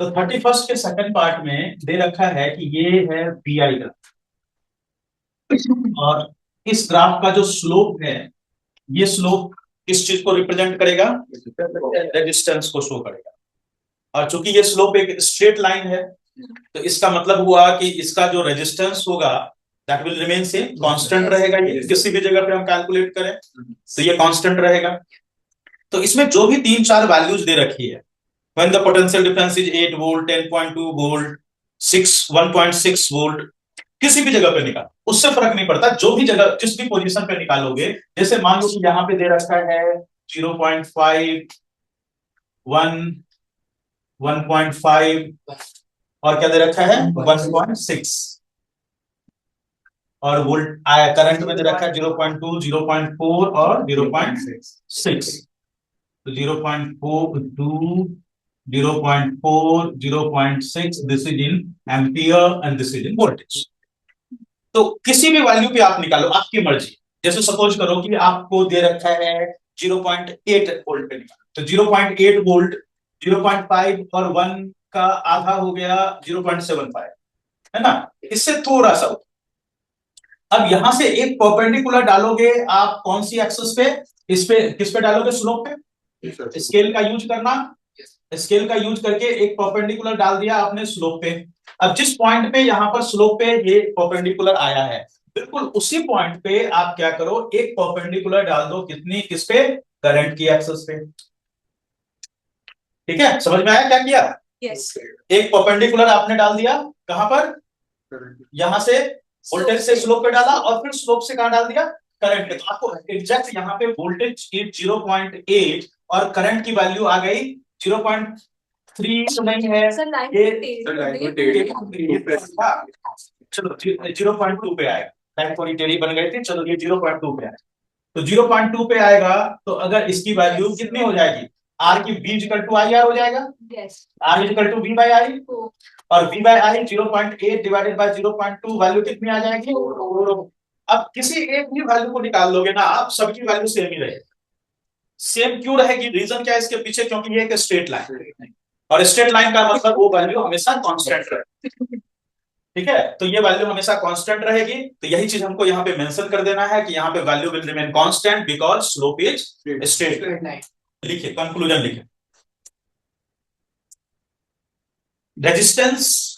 तो 31st के second part में दे रखा है कि ये है बीआई ग्राफ, और इस ग्राफ का जो स्लोप है, ये स्लोप किस चीज को रिप्रेजेंट करेगा? रेजिस्टेंस को शो करेगा। और चूंकि ये स्लोप एक स्ट्रेट लाइन है, तो इसका मतलब हुआ कि इसका जो रेजिस्टेंस होगा that will remain same, constant रहेगा। ये किसी भी जगह पे हम कैलकुलेट करें तो ये कांस्टेंट रहेगा। तो इसमें जो भी तीन चार वैल्यूज दे रखी है, when the potential difference is 8 volt, 10.2 volt, 1.6 volt, किसी भी जगह पे निकाल, उससे फर्क नहीं पड़ता। जो भी जगह जिस भी पोजीशन पे निकालोगे, जैसे मान लो कि यहाँ पे दे रखा है 0.5, 1, 1.5, और क्या दे रखा है 1.6, और वोल्ट आया करंट में दे रखा है 0.2, 0.4 और 0.6। तो 0.42, 0.4, 0.6, this is in ampere and this is in voltage. तो किसी भी वैल्यू पे आप निकालो, आपकी मर्जी। जैसे सपोज करो कि आपको दे रखा है 0.8 वोल्ट पे निकालो, तो 0.8 वोल्ट 0.5 और 1 का आधा हो गया 0.75, है ना? इससे थोड़ा सा। अब यहां से एक परपेंडिकुलर डालोगे आप कौन सी एक्सिस पे? इस पे किस पे डालोगे? स्लोप पे। स्केल का यूज करना, स्केल का यूज करके एक परपेंडिकुलर डाल दिया आपने स्लोप पे। अब जिस पॉइंट पे यहां पर स्लोप पे ये परपेंडिकुलर आया है, बिल्कुल उसी पॉइंट पे आप क्या करो, एक परपेंडिकुलर डाल दो। कितनी? किस पे? करंट की एक्सिस पे। ठीक है, समझ में आया क्या किया? यस। एक परपेंडिकुलर आपने डाल दिया, कहां पर? यहां से वोल्टेज से स्लोप पे डाला, और फिर स्लोप से कहां डाल दिया? करंट पे। तो आपको एग्जैक्ट यहाँ पे वोल्टेज 0.8 और करंट की वैल्यू आ गई 0.3 तो नहीं है ये, चलो 0.2 पे आएगा। लाइन थोड़ी टेढ़ी बन गई थी, चलो ये 0.2 पे आएगा। तो 0.2 पे आएगा, तो अगर इसकी वैल्यू कितनी हो जाएगी? आर की V equal to I R हो जाएगा। R equal to V by I, और v by I 0.8 divided by 0.2, value कितनी आ जाएगी? अब किसी एक भी वैल्यू को निकाल लोगे ना आप, सबकी वैल्यू सेम ही रहेगी। सेम क्यों रहेगी? रीजन क्या है इसके पीछे? क्योंकि ये एक स्ट्रेट लाइन है, और स्ट्रेट लाइन का मतलब वो वैल्यू हमेशा कांस्टेंट रहेगी। ठीक है, तो ये वैल्यू हमेशा कांस्टेंट रहेगी। तो यही चीज हमको यहाँ पे मेंशन कर देना है कि यहाँ पे value will remain constant because slope is straight line. लिखिए, कंक्लूजन लिखिए। Resistance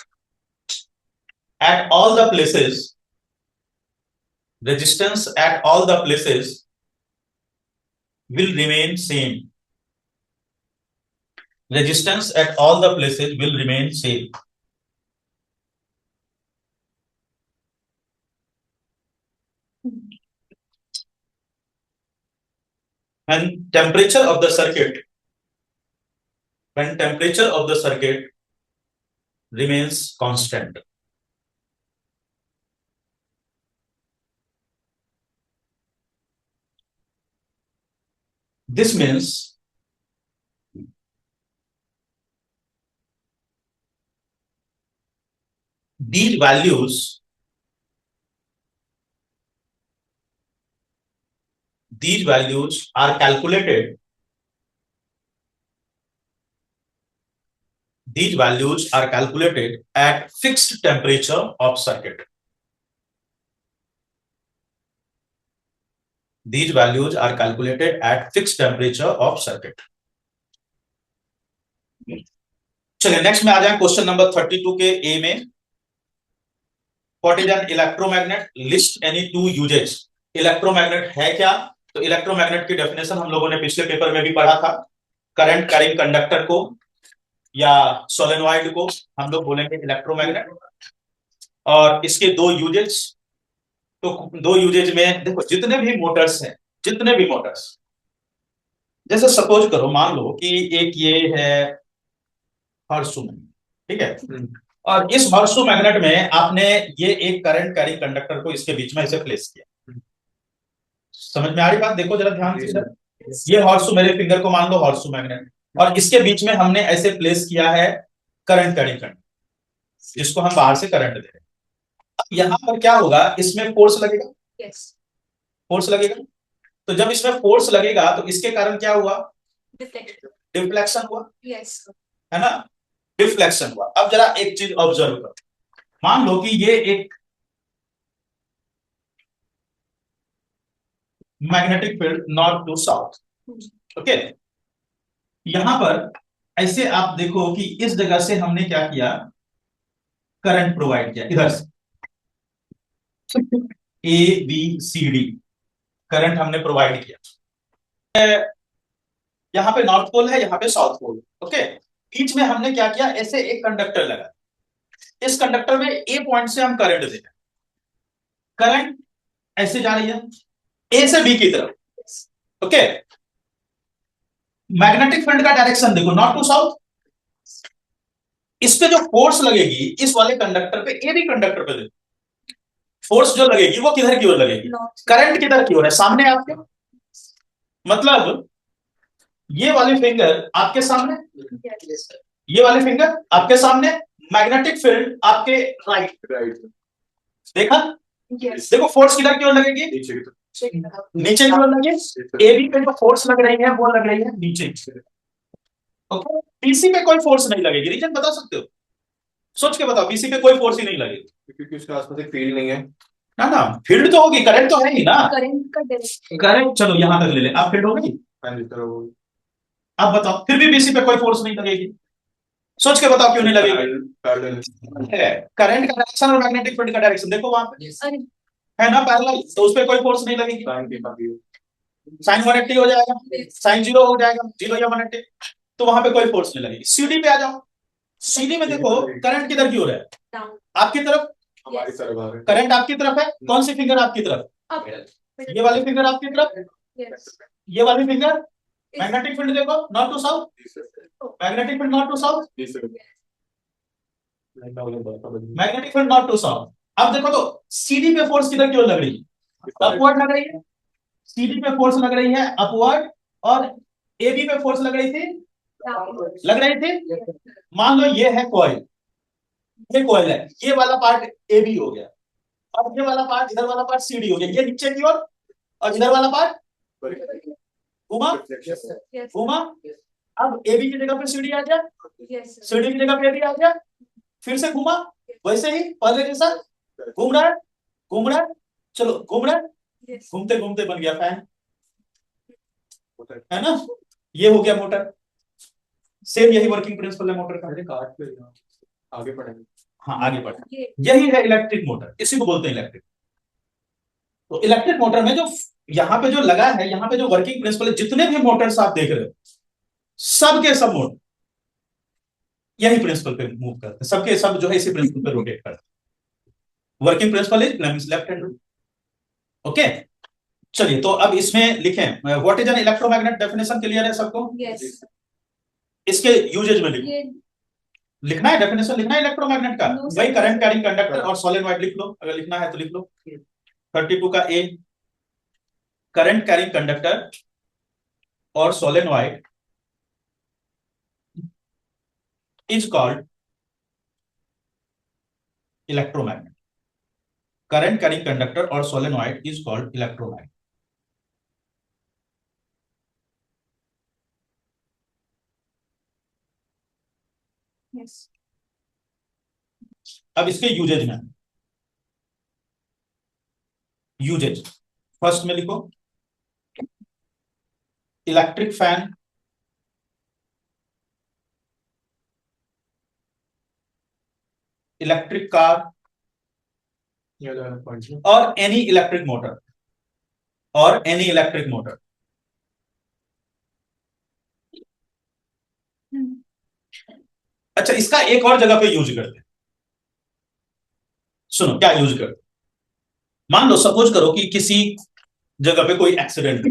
at all the places, resistance at all the places will remain same. Resistance at all the places will remain same. When temperature of the circuit, when temperature of the circuit remains constant. This means these values, these values are calculated. These values are calculated at fixed temperature of circuit. These values are calculated at fixed temperature of circuit. चलिए next में आ जाए question number 32 के ए में। What is an electromagnet? List any two uses. Electromagnet है क्या? तो electromagnet की definition हम लोगों ने पिछले पेपर में भी पढ़ा था। करंट कैरिंग कंडक्टर को या सोलेनॉइड को हम लोग बोलेंगे इलेक्ट्रोमैग्नेट। और इसके दो यूजेस, तो दो यूजेज में देखो, जितने भी मोटर्स हैं, जितने भी मोटर्स, जैसे सपोज करो, मान लो कि एक ये है हर्सू मैग्नेट, ठीक है, और इस हर्सू मैग्नेट में आपने ये एक करंट कैरिंग कंडक्टर को इसके बीच में ऐसे प्लेस किया। समझ में आ रही बात? देखो जरा ध्यान से सर, ये हॉर्सू, मेरे फिंगर को मान लो हॉर्सू मैग्नेट, और इसके बीच में हमने ऐसे प्लेस किया है करंट कैरिंग कंडक्टर, जिसको हम बाहर से करंट दे रहे हैं। अब यहां पर क्या होगा? इसमें फोर्स लगेगा। फोर्स लगेगा, तो जब इसमें फोर्स लगेगा तो इसके कारण क्या हुआ? डिफ्लेक्शन हुआ, है ना? डिफ्लेक्शन हुआ। अब जरा एक चीज ऑब्जर्व करो, मान लो कि ये एक magnetic field north to south, okay. यहां पर ऐसे आप देखो कि इस जगह से हमने क्या किया, करंट प्रोवाइड किया इधर से, A B C D current हमने प्रोवाइड किया। यहां पे नॉर्थ पोल है, यहां पे साउथ पोल, ओके। बीच में हमने क्या किया, ऐसे एक कंडक्टर लगा, इस कंडक्टर में ए पॉइंट से हम करंट देते हैं, करंट ऐसे जा रही है ए से बी की तरफ, ओके। मैग्नेटिक फील्ड का डायरेक्शन देखो, नॉर्थ टू साउथ। इस पे जो फोर्स लगेगी इस वाले कंडक्टर पे, ए बी कंडक्टर पे देखो, फोर्स जो लगेगी वो किधर की ओर लगेगी, करंट किधर की ओर है, सामने आपके। मतलब ये वाली फिंगर आपके सामने, ये वाली फिंगर आपके सामने, मैग्नेटिक फील्ड आपके राइट। देखा, देखो फोर्स किधर की ओर लगेगी, नीचे की ओर लगेगी। एबी पे जो फोर्स लग रही है वो लग रही है नीचे, ओके। बीसी पे कोई फोर्स नहीं लगेगी, रीजन बता सकते हो, सोच के बताओ, बीसी पे कोई फोर्स ही नहीं लगेगी क्योंकि उसके आसपास एक फील्ड नहीं है ना। ना फील्ड तो होगी, करंट तो है ही ना, करंट का डायरेक्शन। करंट चलो यहां तक ले ले, अब फील्ड होगी। अब बताओ, फिर भी बीसी पे कोई फोर्स नहीं लगेगी, सोच के बताओ क्यों नहीं लगेगी। करंट का डायरेक्शन और मैग्नेटिक फील्ड का डायरेक्शन देखो वहां पे अरे है ना पैरेलल, तो उस पर कोई फोर्स नहीं लगेगी। साइन 180 हो जाएगा, साइन 0 हो जाएगा, 0 या 180, तो वहां पे कोई फोर्स नहीं लगेगी। सीडी पे आ जाओ, सीडी में देखो करंट किधर की ओर है, डाउन आपकी तरफ, हमारी तरफ आ रहा है। करंट आपकी तरफ है, कौन सी फिंगर आपकी तरफ, अप ये वाली फिंगर आपकी तरफ, यस ये वाली फिंगर। मैग्नेटिक फील्ड देखो, north to south, magnetic field north to south, magnetic field north to south. अब देखो तो सीडी पे फोर्स किधर की ओर लग रही है, अपवर्ड लग रही है, सीडी पे फोर्स लग रही है अपवर्ड, और एबी पे फोर्स लग रही थी, लग रही थी। मान लो ये है कॉइल, ये कॉइल है, ये वाला पार्ट एबी हो गया, और ये वाला पार्ट, इधर वाला पार्ट सीडी हो गया, ये नीचे की ओर, और इधर वाला पार्ट घुमा, घुमा। अब एबी की जगह पे सीडी आ गया, यस सीडी की जगह पे एबी आ गया, फिर से घुमा, वैसे ही पहले जैसा घूम रहा है, घूम रहा है, चलो घूम रहा है, यस घूमते घूमते बन गया फैन, है ना, ये हो गया मोटर। सेम यही वर्किंग प्रिंसिपल है मोटर का। आगे पढ़ेंगे। हाँ आगे बढ़े, यही है इलेक्ट्रिक मोटर, इसी को बोलते हैं इलेक्ट्रिक। तो इलेक्ट्रिक मोटर में जो यहाँ पे जो लगा है, यहाँ पे जो वर्किंग प्रिंसिपल है, जितने भी मोटर्स आप देख रहे हो, सब के सब मोटर यही प्रिंसिपल पे मूव करते हैं, सबके सब जो है इसी प्रिंसिपल पे रोटेट करते हैं। Working principle is Clemens left hand rule, okay. चलिए तो अब इसमें लिखें, what is an electromagnet, definition clear है सबको, यस इसके यूजेज में लिखो, ये लिखना है डेफिनेशन, लिखना है इलेक्ट्रोमैग्नेट का, No, वही sir. करंट कैरिंग कंडक्टर और सोलेनॉइड लिख लो, अगर लिखना है तो लिख लो। 32 का ए, करंट कैरिंग कंडक्टर और solenoid is called electromagnet, current carrying conductor और solenoid is called electromagnet. Yes अब इसके यूजेज में, यूजेज फर्स्ट में लिखो, इलेक्ट्रिक फैन, इलेक्ट्रिक कार, और एनी इलेक्ट्रिक मोटर, और एनी इलेक्ट्रिक मोटर। अच्छा इसका एक और जगह पे यूज करते हैं, सुनो क्या यूज करते हैं। मान लो सपोज करो कि किसी जगह पे कोई एक्सीडेंट,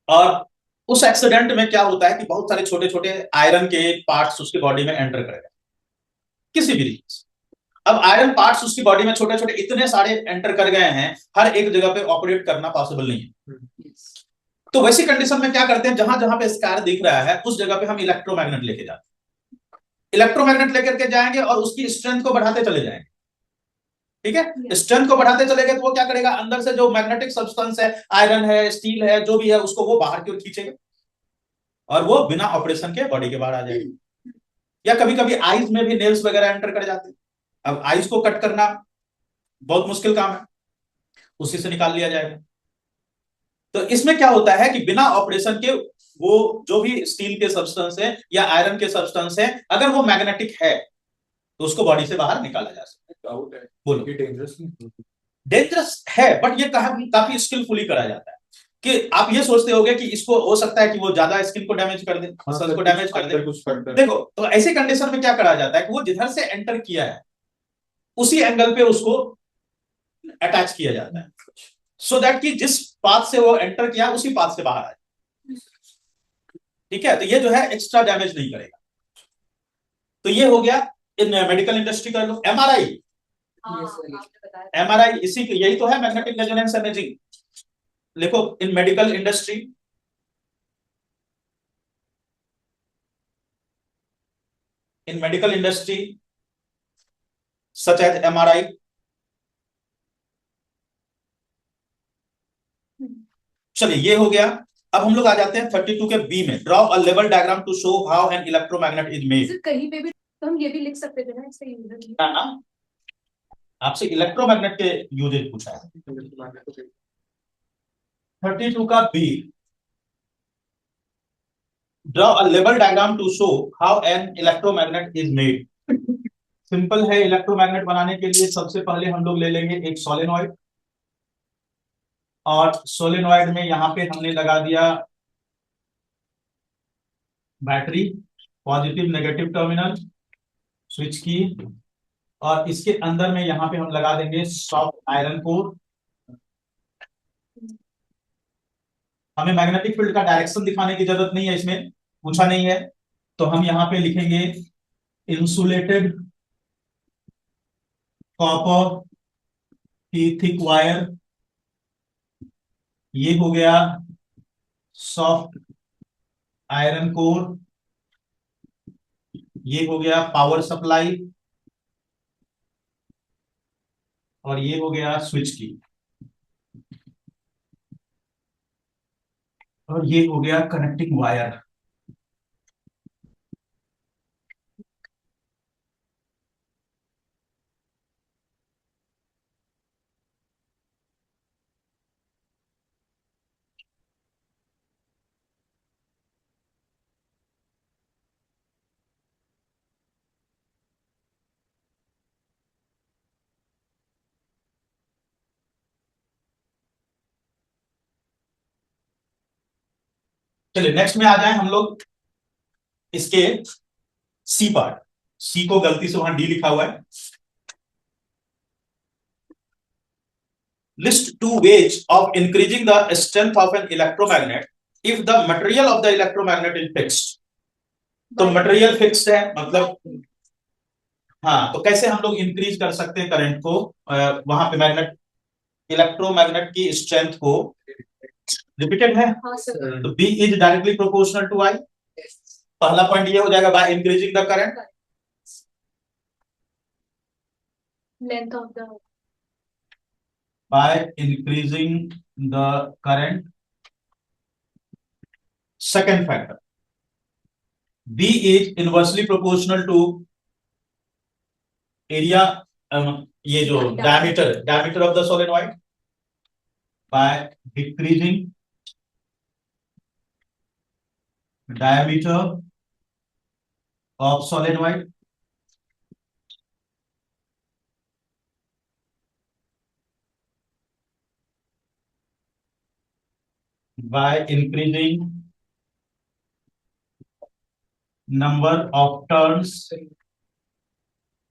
और उस एक्सीडेंट में क्या होता है कि बहुत सारे छोटे छोटे आयरन के पार्ट्स उसकी बॉडी में एंटर करेगा, किसी भी रीजन से। अब आयरन पार्ट्स उसकी बॉडी में छोटे छोटे इतने सारे एंटर कर गए हैं, हर एक जगह पे ऑपरेट करना पॉसिबल नहीं है। तो वैसी कंडीशन में क्या करते हैं, जहां जहां पे स्कार दिख रहा है उस जगह पे हम इलेक्ट्रोमैग्नेट लेके जाते हैं, इलेक्ट्रोमैग्नेट लेकर के जाएंगे और उसकी स्ट्रेंथ को बढ़ाते चले जाएंगे, ठीक है। स्ट्रेंथ को बढ़ाते चले गए तो वो क्या करेगा, अंदर से जो मैग्नेटिक सब्सटेंस है, आयरन है, स्टील है, जो भी है, उसको वो बाहर की ओर खींचेगा, और वो बिना ऑपरेशन के बॉडी के बाहर आ जाएगा, या कभी कभी आईज में भी नेल्स वगैरह एंटर कर जाते हैं। अब आईज को कट करना बहुत मुश्किल काम है, उसी से निकाल लिया जाएगा। तो इसमें क्या होता है कि बिना ऑपरेशन के वो जो भी स्टील के सब्सटेंस है या आयरन के सब्सटेंस है, अगर वो मैग्नेटिक है तो उसको बॉडी से बाहर निकाला जा सकता है। डाउट है, बोलो। ये डेंजरस नहीं? डेंजरस है, बट ये काफी स्किलफुली करा जाता है। कि आप ये सोचते होगे कि इसको हो सकता है कि वो ज्यादा स्किन को डैमेज कर दे, मसल्स को डैमेज कर दे। कुछ करता है। देखो, तो ऐसे कंडीशन में क्या करा जाता है कि वो जिधर से एंटर किया है उसी एंगल पे उसको अटैच किया जाता है, सो दैट कि जिस पाथ से वो एंटर किया उसी पाथ से बाहर आ जाए। ठीक है, तो ये जो है एक्स्ट्रा डैमेज नहीं करेगा। तो ये हो गया इन मेडिकल इंडस्ट्री का। लो एमआरआई, एमआरआई इसी यही तो है, मैग्नेटिक रेजोनेंस इमेजिंग। लिखो in medical industry, in medical industry such as MRI. चलिए ये हो गया। अब हम लोग आ जाते हैं 32 के बी में, ड्रॉ अ लेवल diagram to show how an electromagnet is made. कहीं पे भी तो हम ये भी लिख सकते थे ना इससे यूजर। ना, आपसे इलेक्ट्रोमैग्नेट के यूजेज पूछा है। 32 का बी, ड्रॉ अ लेवल diagram to show how an electromagnet is made. Simple है, इलेक्ट्रोमैग्नेट बनाने के लिए सबसे पहले हम लोग ले लेंगे एक सोलेनॉइड, और सोलेनॉइड में यहां पे हमने लगा दिया battery, positive negative terminal, switch की, और इसके अंदर में यहां पे हम लगा देंगे सॉफ्ट आयरन कोर। हमें मैग्नेटिक फील्ड का डायरेक्शन दिखाने की जरूरत नहीं है, इसमें पूछा नहीं है, तो हम यहां पे लिखेंगे इंसुलेटेड कॉपर की थिक वायर। ये हो गया सॉफ्ट आयरन कोर, ये हो गया पावर सप्लाई, और ये हो गया स्विच की, और ये हो गया कनेक्टिंग वायर। चलिए नेक्स्ट में आ जाए हम लोग इसके सी पार्ट। सी को गलती से वहां डी लिखा हुआ है। List two ways of increasing the strength of an electromagnet if the material of the electromagnet is fixed. तो मटेरियल फिक्स्ड है, मतलब हाँ, तो कैसे हम लोग इंक्रीज कर सकते हैं करंट को, वहां पे मैग्नेट इलेक्ट्रोमैग्नेट की स्ट्रेंथ को। रिपीटेड है, हाँ सर। तो B is directly proportional to I. पहला पॉइंट ये हो जाएगा by increasing the current, length of the by increasing the current. Second factor, B is inversely proportional to area, ये जो diameter of the solenoid, by decreasing diameter of solenoid, by increasing number of turns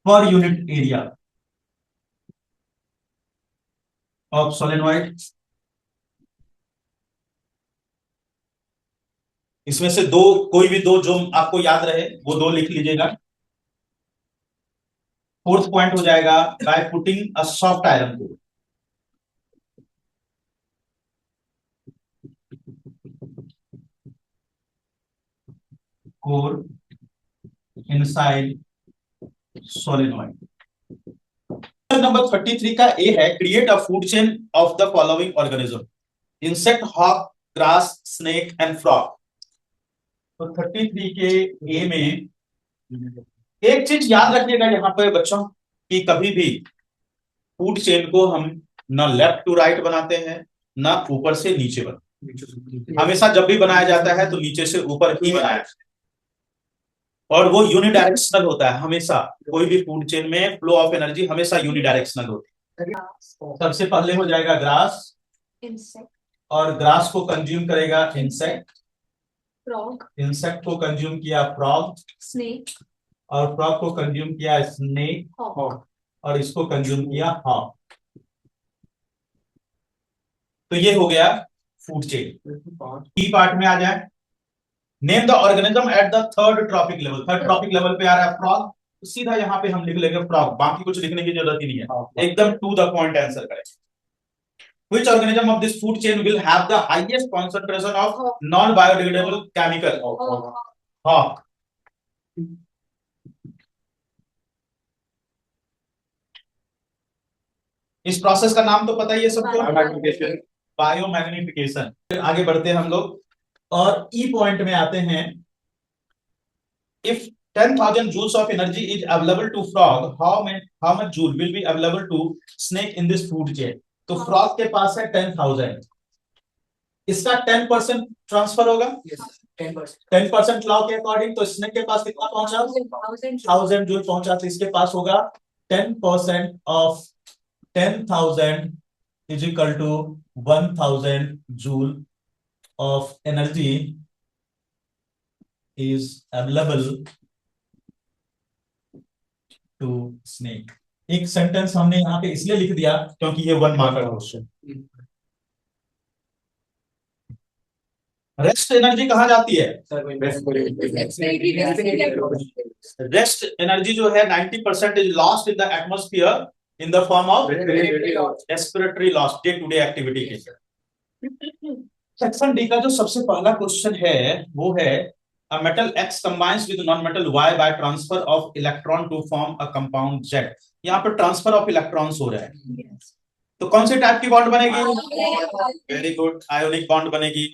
per unit area of solenoid। इसमें से दो, कोई भी दो जो आपको याद रहे वो दो लिख लीजिएगा। फोर्थ पॉइंट हो जाएगा by putting a soft iron core inside solenoid. Number 33 का ए है, create a food chain of the following organism, insect, hawk, grass, snake and frog. तो 33 के ए में एक चीज याद रखिएगा यहाँ पे बच्चों कि कभी भी फूड चेन को हम ना लेफ्ट टू राइट बनाते हैं ना ऊपर से नीचे बनाते हैं। हमेशा जब भी बनाया जाता है तो नीचे से ऊपर ही बनाया जाता है और वो यूनिडायरेक्शनल होता है हमेशा। कोई भी फूड चेन में फ्लो ऑफ एनर्जी हमेशा यूनिडायरेक्शनल होती है। सबसे पहले हो जाएगा ग्रास insect, और ग्रास को कंज्यूम करेगा इंसेक्ट, frog, इंसेक्ट को कंज्यूम किया फ्रॉग snake, और फ्रॉग को कंज्यूम किया स्नेक hawk. और इसको कंज्यूम किया हॉक। तो ये हो गया फूड चेन। की पार्ट में आ जाए, name the organism at the third trophic level. Third trophic level पे आ रहा है फ्रॉग, तो सीधा यहाँ पे हम लिख लेंगे फ्रॉग, बाकी कुछ लिखने की जरूरत ही नहीं है, एकदम टू द पॉइंट आंसर करेंगे। Which organism of this food chain will have the highest concentration of non-biodegradable chemical? Hawk. इस प्रोसेस का नाम तो पता ही है सबको, बायोमैग्निफिकेशन। फिर आगे बढ़ते हैं हम लोग और ई पॉइंट में आते हैं। If 10,000 joules of energy is available to frog, how much joule will be available to snake in this food chain? तो फ्रॉग के पास है 10,000, इसका 10% ट्रांसफर होगा 10% लॉ के अकॉर्डिंग, तो स्नेक के पास कितना पहुंचा 1000 जूल पहुंचा, तो इसके पास होगा 10% of 10,000 is equal to 1000 joule of energy is available to snake। एक सेंटेंस हमने यहाँ पे इसलिए लिख दिया क्योंकि ये 1 मार्कर क्वेश्चन। रेस्ट एनर्जी कहाँ जाती है? रेस्ट एनर्जी जो है 90% is lost in the atmosphere in the form of respiratory loss day to day activity के। सेक्शन डी का जो सबसे पहला क्वेश्चन है वो है a metal X combines with non-metal Y by transfer of electron to form a compound Z। यहाँ पर ट्रांसफर ऑफ इलेक्ट्रॉन्स हो रहा है, तो कौन से टाइप की बॉन्ड बनेगी? वेरी गुड, आयोनिक बॉन्ड बनेगी।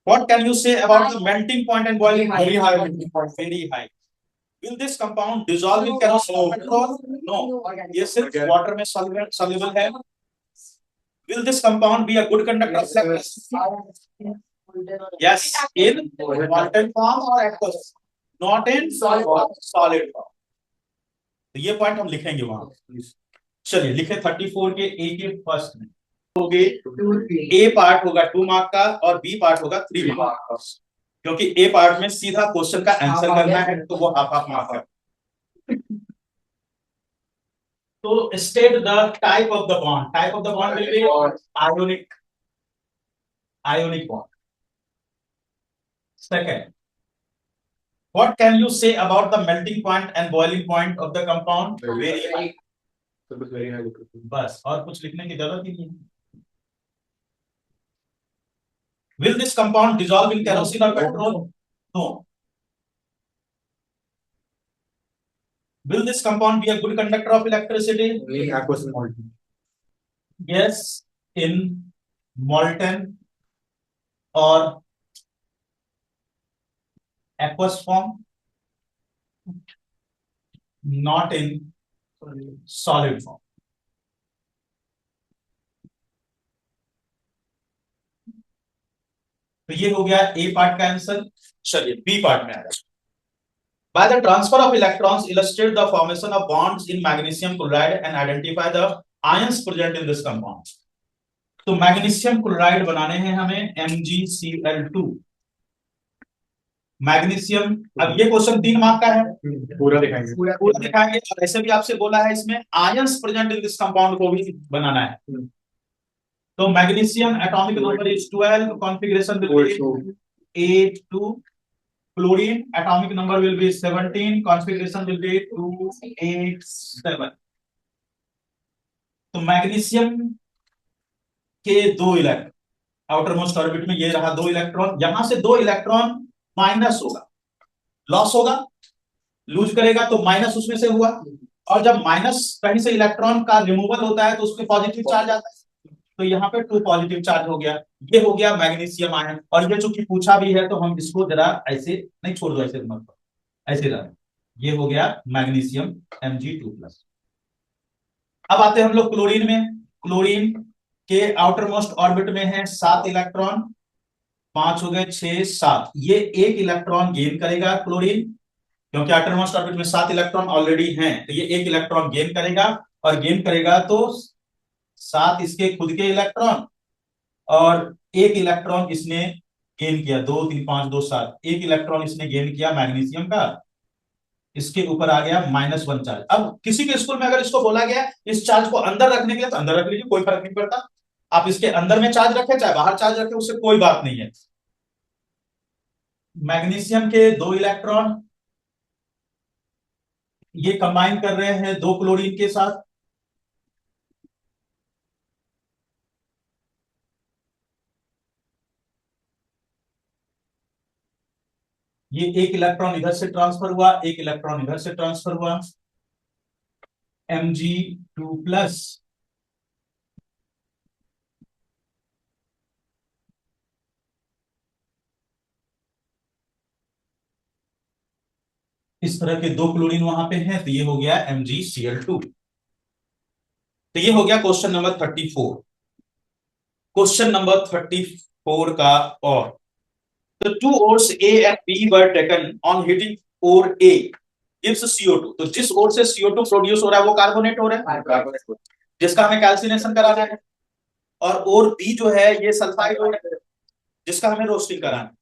What can you say about the melting point and boiling point? Very high, very high। Will this compound dissolve in kerosene or petrol? No, ये सिर्फ वाटर में soluble है। Will this compound be a good conductor of electricity? Yes, in molten form or aqueous, not in solid form। तो ये point हम लिखेंगे वहां। चलिए लिखे 34 के ए के फर्स्ट में होगे, ए पार्ट होगा 2 मार्क का और बी पार्ट होगा 3 मार्क का, क्योंकि ए पार्ट में सीधा क्वेश्चन का आंसर करना है तो वो हाफ मार्क है। तो state the type of the bond. Type of the bond will be ionic bond. Second, what can you say about the melting point and boiling point of the compound? Very high। very high। बस और कुछ लिखने की जरूरत ही नहीं है। Will this compound dissolve in kerosene or petrol? No। Will this compound be a good conductor of electricity? Yes, in molten or aqueous form, not in solid form। तो ये हो गया ए पार्ट का आंसर। चलिए बी पार्ट में आ रहा है। By the transfer of electrons, illustrate the formation of bonds in magnesium chloride and identify the ions present in this compound। तो मैग्नीशियम क्लोराइड बनाने हैं हमें MgCl2। मैग्नीशियम, अब ये क्वेश्चन 3 मार्क का है, पूरा दिखाएंगे। पूरा दिखाएंगे। और ऐसे भी आपसे बोला है इसमें ions present in this compound को भी बनाना है। तो magnesium atomic number is 12, configuration will be 8 2, chlorine atomic number will be 17, configuration will be 2 8 7। तो मैग्नीशियम के 2 इलेक्ट्रॉन आउटर मोस्ट ऑर्बिट में, ये रहा 2 इलेक्ट्रॉन, यहां से 2 इलेक्ट्रॉन माइनस होगा, लॉस होगा, लूज करेगा तो माइनस उसमें से हुआ, और जब माइनस कहीं से इलेक्ट्रॉन का रिमूवल होता है तो उसमें पॉजिटिव चार्ज आता है, तो यहाँ पे 2 पॉजिटिव चार्ज हो गया। ये हो गया मैग्नीशियम आयन। और ये चूंकि पूछा भी है तो हम इसको जरा ऐसे नहीं छोड़ दो, ऐसे मत ऐसे रहा, ये हो गया मैग्नीशियम Mg2+। अब आते हैं हम लोग क्लोरीन में। क्लोरीन के आउटर मोस्ट ऑर्बिट में है 7 इलेक्ट्रॉन, 5 हो गए, 6, 7। ये एक इलेक्ट्रॉन गेन करेगा क्लोरीन, क्योंकि आउटर मोस्ट ऑर्बिट में 7 इलेक्ट्रॉन ऑलरेडी हैं, तो ये एक इलेक्ट्रॉन गेन करेगा। और गेन करेगा तो 7 इसके खुद के इलेक्ट्रॉन और एक इलेक्ट्रॉन इसने गेन किया, 2 3 5 2 7, एक इलेक्ट्रॉन इसने गेन किया मैग्नीशियम का, इसके ऊपर आ गया -1 चार्ज। अब किसी के स्कूल में अगर इसको बोला गया इस चार्ज को अंदर रखने के लिए, तो अंदर रख लीजिए, कोई फर्क नहीं पड़ता। आप इसके अंदर में चार्ज रखें चाहे बाहर चार्ज रखें, उससे कोई बात नहीं है। मैग्नीशियम के 2 इलेक्ट्रॉन ये कंबाइन कर रहे हैं 2 क्लोरीन के साथ, ये एक इलेक्ट्रॉन इधर से ट्रांसफर हुआ, एक इलेक्ट्रॉन इधर से ट्रांसफर हुआ, Mg2+। इस तरह के 2 क्लोरीन वहां पे हैं, तो ये हो गया MgCl2। तो ये हो गया क्वेश्चन नंबर 34। क्वेश्चन नंबर 34 का और The two ores A and B were taken on heating ore A gives CO2। तो जिस ओर से CO2 प्रोड्यूस हो रहा है वो कार्बोनेट हो रहा है, जिसका हमें कैल्सिनेशन कराना है। और ओर बी जो है ये सल्फाइड ओर है, जिसका हमें रोस्टिंग कराना है।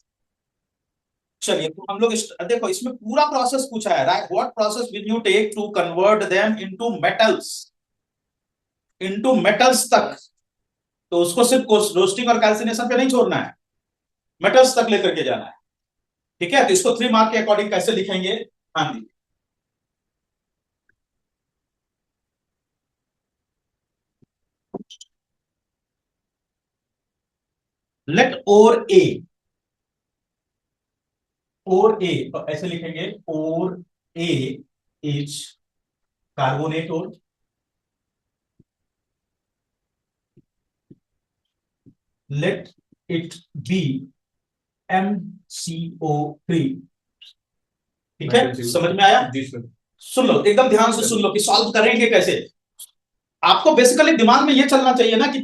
चलिए तो हम लोग देखो इसमें पूरा प्रोसेस पूछा है, right? What process will you take to convert them into metals, into metals तक। तो उसको सिर्फ रोस्टिंग और कैल्सिनेशन पे नहीं छोड़ना है, मेटल्स तक लेकर के जाना है। ठीक है, तो इसको 3 मार्क के अकॉर्डिंग कैसे लिखेंगे? हाँ जी, लेट ओर ए, ओर ए तो ऐसे लिखेंगे, or A is carbonate or, let it be MCO3। ठीक है, समझ में आया? जी सर। सुन लो, एकदम ध्यान से सुन लो कि सॉल्व करेंगे कैसे। आपको बेसिकली दिमाग में ये चलना चाहिए ना कि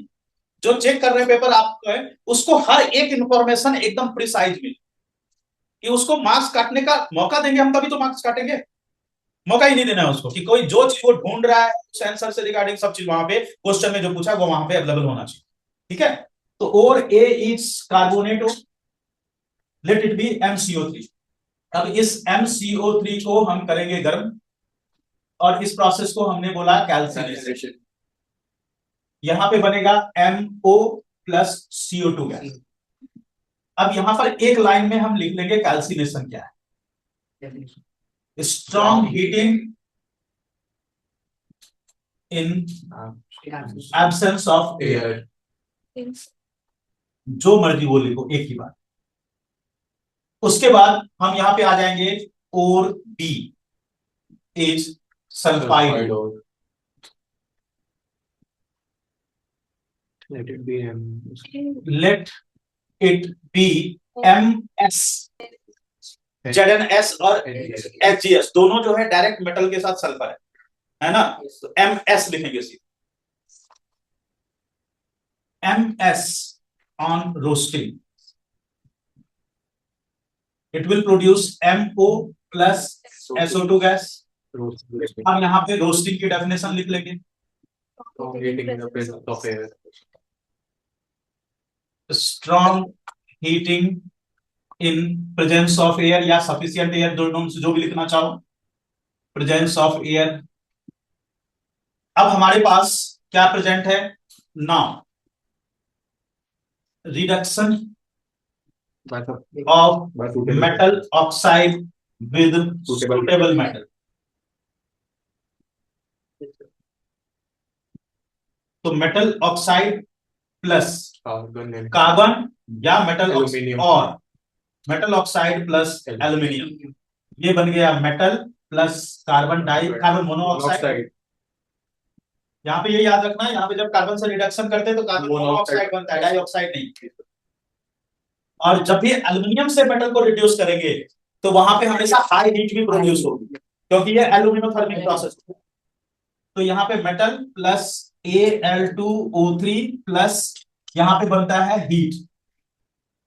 जो चेक कर रहे पेपर आपको है, उसको हर एक इंफॉर्मेशन एकदम प्रिसाइज मिले, कि उसको मार्क्स काटने का मौका देंगे हम तभी तो मार्क्स काटेंगे। मौका ही नहीं देना है उसको कि कोई जो चीज वो ढूंढ रहा है उस आंसर से रिगार्डिंग सब चीज वहां पे क्वेश्चन में जो पूछा वो वहां पे अवेलेबल होना चाहिए। ठीक है, तो और A is carbonate, let it be MCO3। अब इस MCO3 को हम करेंगे गर्म, और इस प्रोसेस को हमने बोला कैल्सिनेशन। यहां पे बनेगा MO प्लस CO2 गैस। अब यहां पर एक लाइन में हम लिख लेंगे कैल्सिनेशन क्या है। Strong heating in absence of air, जो मर्जी वो लिखो, एक ही बात। उसके बाद हम यहां पे आ जाएंगे, और B is sulphide, Let it be let it be MS, ZnS और HGS दोनों जो है डायरेक्ट मेटल के साथ सल्फर है ना, तो MS लिखेंगे सीधे। MS on roasting it will produce MO plus SO2 gas. हम यहाँ पे रोस्टिंग की डेफिनेशन लिख लेंगे, heating in the presence of air. Strong heating in presence of air या सफिशिएंट एयर, दोनों से जो भी लिखना चाहो, प्रेजेंस ऑफ एयर। अब हमारे पास क्या प्रेजेंट है? Now reduction of metal oxide with suitable metal. तो मेटल ऑक्साइड प्लस कार्बन या मेटल और मेटल ऑक्साइड प्लस एल्यूमिनियम, ये बन गया metal plus carbon carbon monoxide. यहाँ पे ये याद रखना, यहाँ पे जब कार्बन से रिडक्शन करते हैं तो कार्बन मोनोऑक्साइड बनता है, डाइऑक्साइड नहीं। और जब भी एल्यूमिनियम से मेटल को रिड्यूस करेंगे तो वहां पे हमेशा हाई हीट भी प्रोड्यूस होगी, क्योंकि ये एल्यूमिनोथर्मिक प्रोसेस है। तो यहाँ पे मेटल प्लस Al2O3 प्लस यहाँ पे बनता है हीट,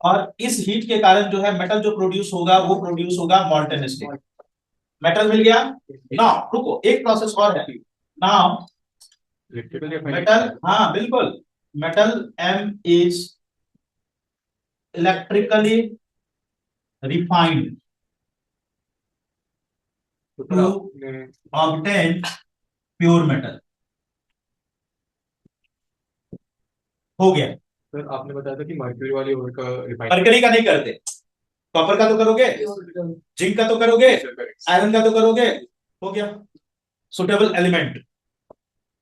और इस हीट के कारण जो है मेटल जो प्रोड्यूस होगा वो प्रोड्यूस होगा मॉल्टन स्टेट। मेटल मिल गया ना। रुको, एक प्रोसेस और है नाउ। मेटल, हाँ बिल्कुल, metal M is electrically refined to obtain pure metal. हो गया। सर आपने बताया था कि मर्क्यूरी वाली ओर का रिफाइन मरकरी का नहीं करते, कॉपर का तो करोगे, जिंक का तो करोगे, आयरन का तो करोगे। हो गया suitable element.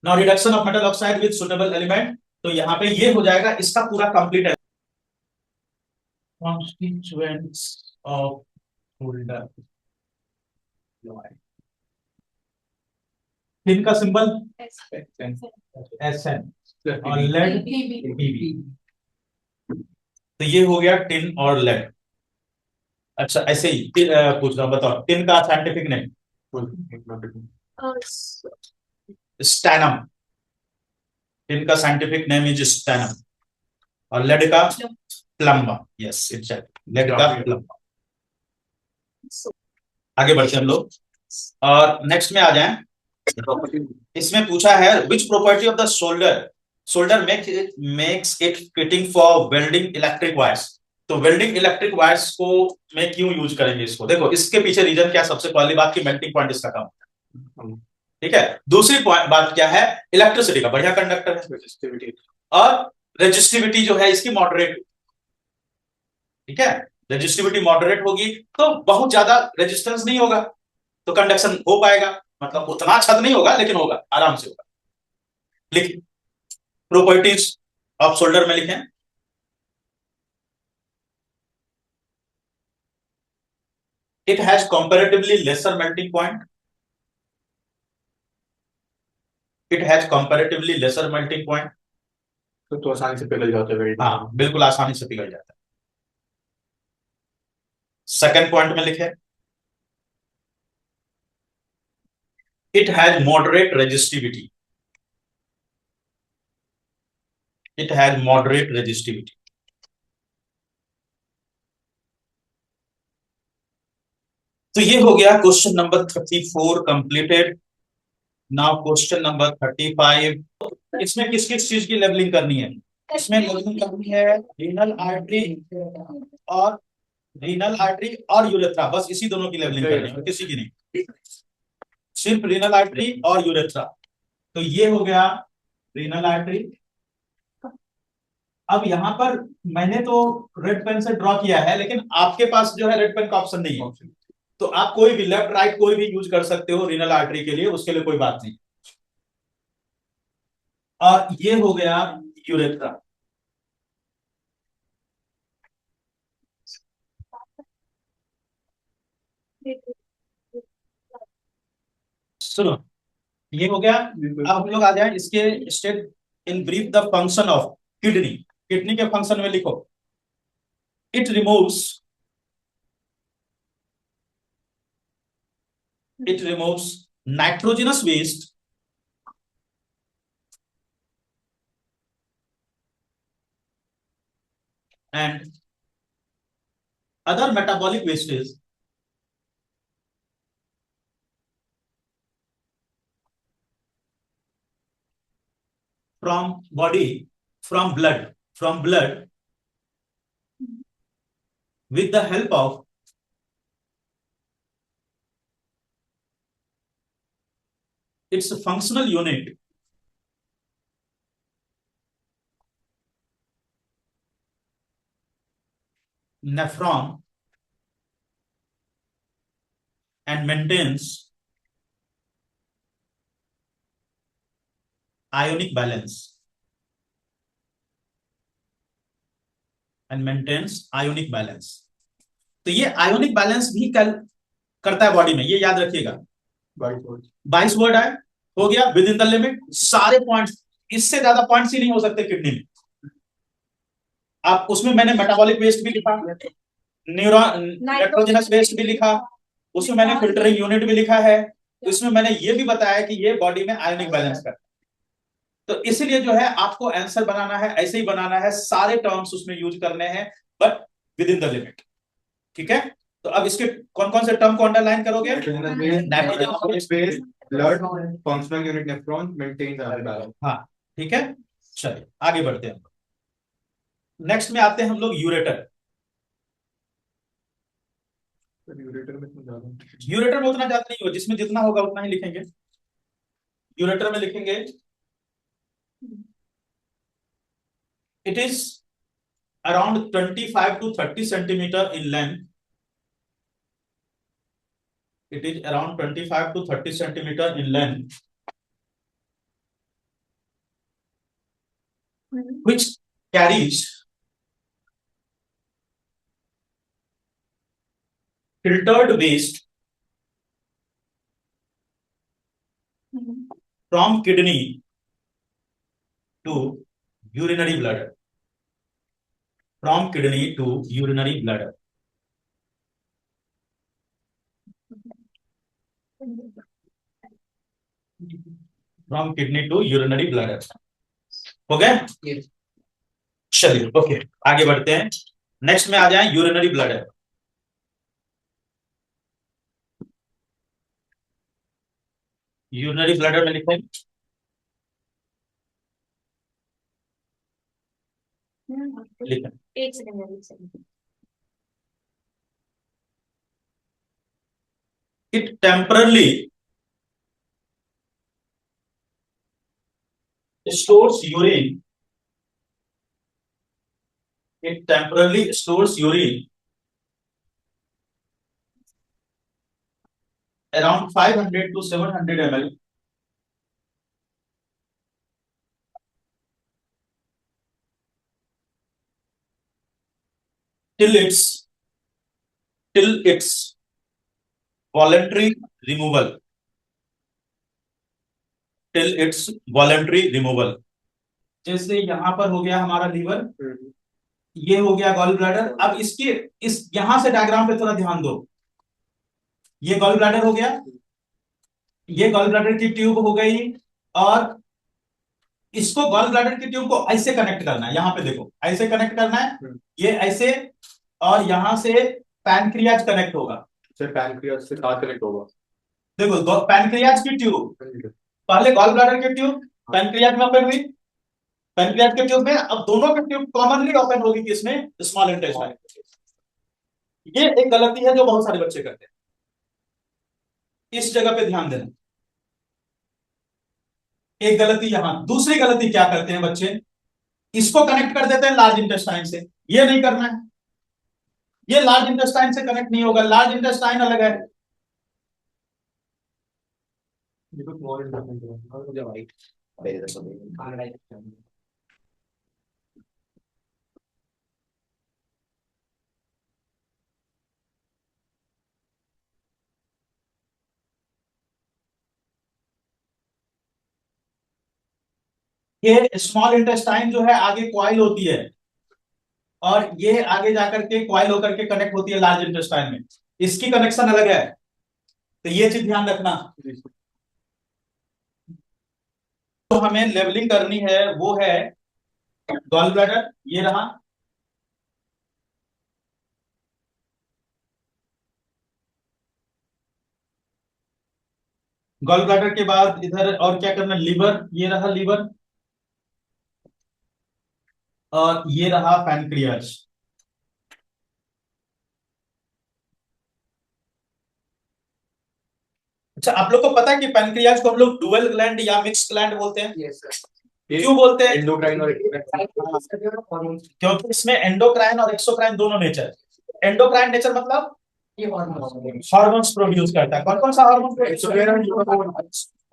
Now reduction of metal oxide with suitable element, तो यहां पे ये हो जाएगा इसका पूरा कंप्लीट है। कॉन्स्टिट्यूएंट्स ऑफ सोल्डर, टिन का सिंबल SN और लेड Pb। तो ये हो गया टिन और लेड। अच्छा ऐसे ही पूछ रहा हूं, बताओ टिन का साइंटिफिक नेम स्टैनम। टिन का साइंटिफिक नेम इज स्टैनम, और लेड का प्लम्बा। यस एग्जैक्ट, लेड का प्लम्बा। आगे बढ़ते हैं हम लोग, और नेक्स्ट में आ जाएं। इसमें पूछा है which property of the solder solder makes it fitting for welding electric wires. तो वेल्डिंग इलेक्ट्रिक वायर्स को में क्यों यूज करेंगे इसको, देखो इसके पीछे रीजन क्या है। सबसे पहली बात की मेल्टिंग पॉइंट इसका कम है, ठीक है। दूसरी बात क्या है, इलेक्ट्रिसिटी का बढ़िया कंडक्टर है, और रेजिस्टिविटी जो है इसकी मॉडरेट, ठीक है। रेजिस्टिविटी मॉडरेट होगी तो बहुत ज्यादा रेजिस्टेंस नहीं होगा, तो कंडक्शन हो पाएगा। मतलब उतना अच्छा नहीं होगा लेकिन होगा, आराम से होगा। लिख प्रॉपर्टीज ऑफ सोल्डर में लिखें। It has comparatively lesser melting point. It has comparatively lesser melting point. तो आसानी से पिघल जाता है हाँ बिल्कुल आसानी से पिघल जाता है। सेकंड पॉइंट में लिखे it has moderate resistivity. It has moderate resistivity. तो ये हो गया question number 34 completed. Now question number 35। इसमें किस किस चीज की लेवलिंग करनी है, इसमें लेवलिंग करनी है रीनल आर्टरी और यूरेथ्रा, बस इसी दोनों की लेवलिंग करनी है, किसी की नहीं, सिर्फ रीनल आर्टरी और यूरेथ्रा। तो ये हो गया रीनल आर्टरी। अब यहां पर मैंने तो रेड पेन से ड्रॉ किया है, लेकिन आपके पास जो है रेड पेन का ऑप्शन नहीं है, तो आप कोई भी लेफ्ट राइट कोई भी यूज कर सकते हो रीनल आर्टरी के लिए, उसके लिए कोई बात नहीं। और ये हो गया यूरेथ्रा। सुनो ये हो गया। अब हम लोग आ जाए इसके state in brief the function of kidney. Kidney के फंक्शन में लिखो it removes nitrogenous waste and other metabolic wastes from body, from blood with the help of its functional unit nephron and maintains ionic balance तो ये ionic balance भी करता है body में, ये याद रखिएगा। 22 वर्ड है, हो गया विद इन द लिमिट सारे पॉइंट्स, इससे ज्यादा पॉइंट्स ही नहीं हो सकते किडनी में। आप उसमें मैंने मेटाबॉलिक वेस्ट भी लिखा, नाइट्रोजनस वेस्ट भी लिखा, उसमें मैंने फिल्टरिंग यूनिट भी लिखा है, इसमें मैंने ये भी बताया कि ये बॉडी में आयोनिक बैलेंस करता है। तो इसलिए जो है आपको आंसर बनाना है, ऐसे ही बनाना है, सारे टर्म्स उसमें यूज करने हैं but with in the limit. ठीक है, तो अब इसके कौन कौन से टर्म को अंडरलाइन करोगे? Blood functional unit nephron maintain balance. हाँ ठीक है, चलिए आगे बढ़ते हैं। नेक्स्ट में आते हैं हम लोग यूरेटर। यूरेटर में इतना ज्यादा यूरेटर में उतना ज्यादा नहीं हो, जिसमें जितना होगा उतना ही लिखेंगे। यूरेटर में लिखेंगे it is around 25 to 30 centimeter in length. It is around 25 to 30 centimeter in length, which carries filtered waste from kidney to urinary bladder. From kidney to urinary bladder. From kidney to urinary bladder. हो गया? चलिए okay, आगे बढ़ते हैं। Next में आ जाए urinary bladder. Urinary bladder में लिखें एक second. it temporarily stores urine. It temporarily stores urine around 500 to 700 ml till its voluntary removal. Till its voluntary removal. जैसे यहां पर हो गया हमारा लीवर, ये हो गया गॉल ब्लैडर। अब इसके इस यहां से डायग्राम पे थोड़ा ध्यान दो। ये गॉल ब्लैडर हो गया, ये गॉल ब्लैडर की ट्यूब हो गई, और इसको गॉल ब्लैडर की ट्यूब को ऐसे कनेक्ट करना है। यहां पे देखो ऐसे कनेक्ट करना है, ये ऐसे, और यहां से पैनक्रियाज कनेक्ट होगा। पैनक्रियाज से साथ कनेक्ट होगा। देखो पैनक्रियाज की ट्यूब, पहले गॉल ब्लैडर की ट्यूब पैनक्रियाज में ओपन हुई, पैनक्रियाज के ट्यूब में, अब दोनों की ट्यूब कॉमनली ओपन होगी किसमें? Small intestine. ये एक गलती है जो बहुत सारे बच्चे करते हैं, इस जगह पे ध्यान देना। एक गलती यहां, दूसरी गलती क्या करते हैं बच्चे, इसको कनेक्ट कर देते हैं लार्ज इंटेस्टाइन से। ये नहीं करना है, ये लार्ज इंटेस्टाइन से कनेक्ट नहीं होगा, लार्ज इंटेस्टाइन अलग है। ये स्मॉल इंटेस्टाइन जो है आगे क्वाइल होती है, और ये आगे जाकर के क्वाइल होकर के कनेक्ट होती है लार्ज इंटेस्टाइन में, इसकी कनेक्शन अलग है। तो ये चीज ध्यान रखना। तो हमें लेवलिंग करनी है, वो है गॉल ब्लैडर, ये रहा, गॉल ब्लैडर के बाद इधर और क्या करना, लीवर, ये रहा लीवर, और ये रहा पैनक्रियाज। अच्छा, आप लोग को पता है कि पैनक्रियाज को हम लोग डुअल ग्लैंड या मिक्स ग्लैंड बोलते हैं? क्यों बोलते हैं? एंडोक्राइन और क्योंकि इसमें एंडोक्राइन और एक्सोक्राइन दोनों नेचर। एंडोक्राइन नेचर मतलब हार्मोन्स प्रोड्यूस करता है। कौन कौन सा हार्मोन?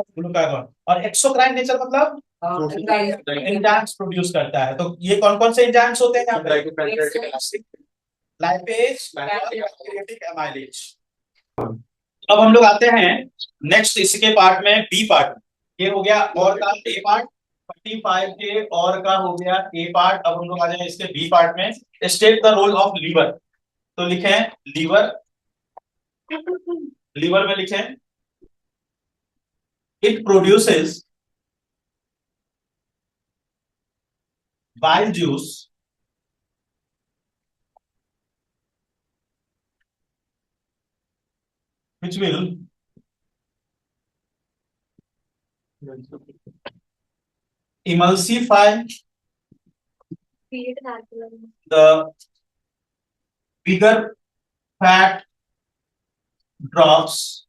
ग्लूकागॉन। और एक्सोक्राइन नेचर मतलब एंजाइम्स प्रोड्यूस करता है। तो ये कौन कौन से एंजाइम्स होते हैं यहाँ पे? Lipase, pancreatic amylase. अब हम लोग आते हैं नेक्स्ट इसके पार्ट में, बी पार्ट। ये हो गया और का ए पार्ट, 45 के और का हो गया ए पार्ट। अब हम लोग आ जाए इसके बी पार्ट में, state the role of liver. तो लिखें लीवर लीवर में लिखें, it produces bile juice which will emulsify Create an alkaline. the bigger fat drops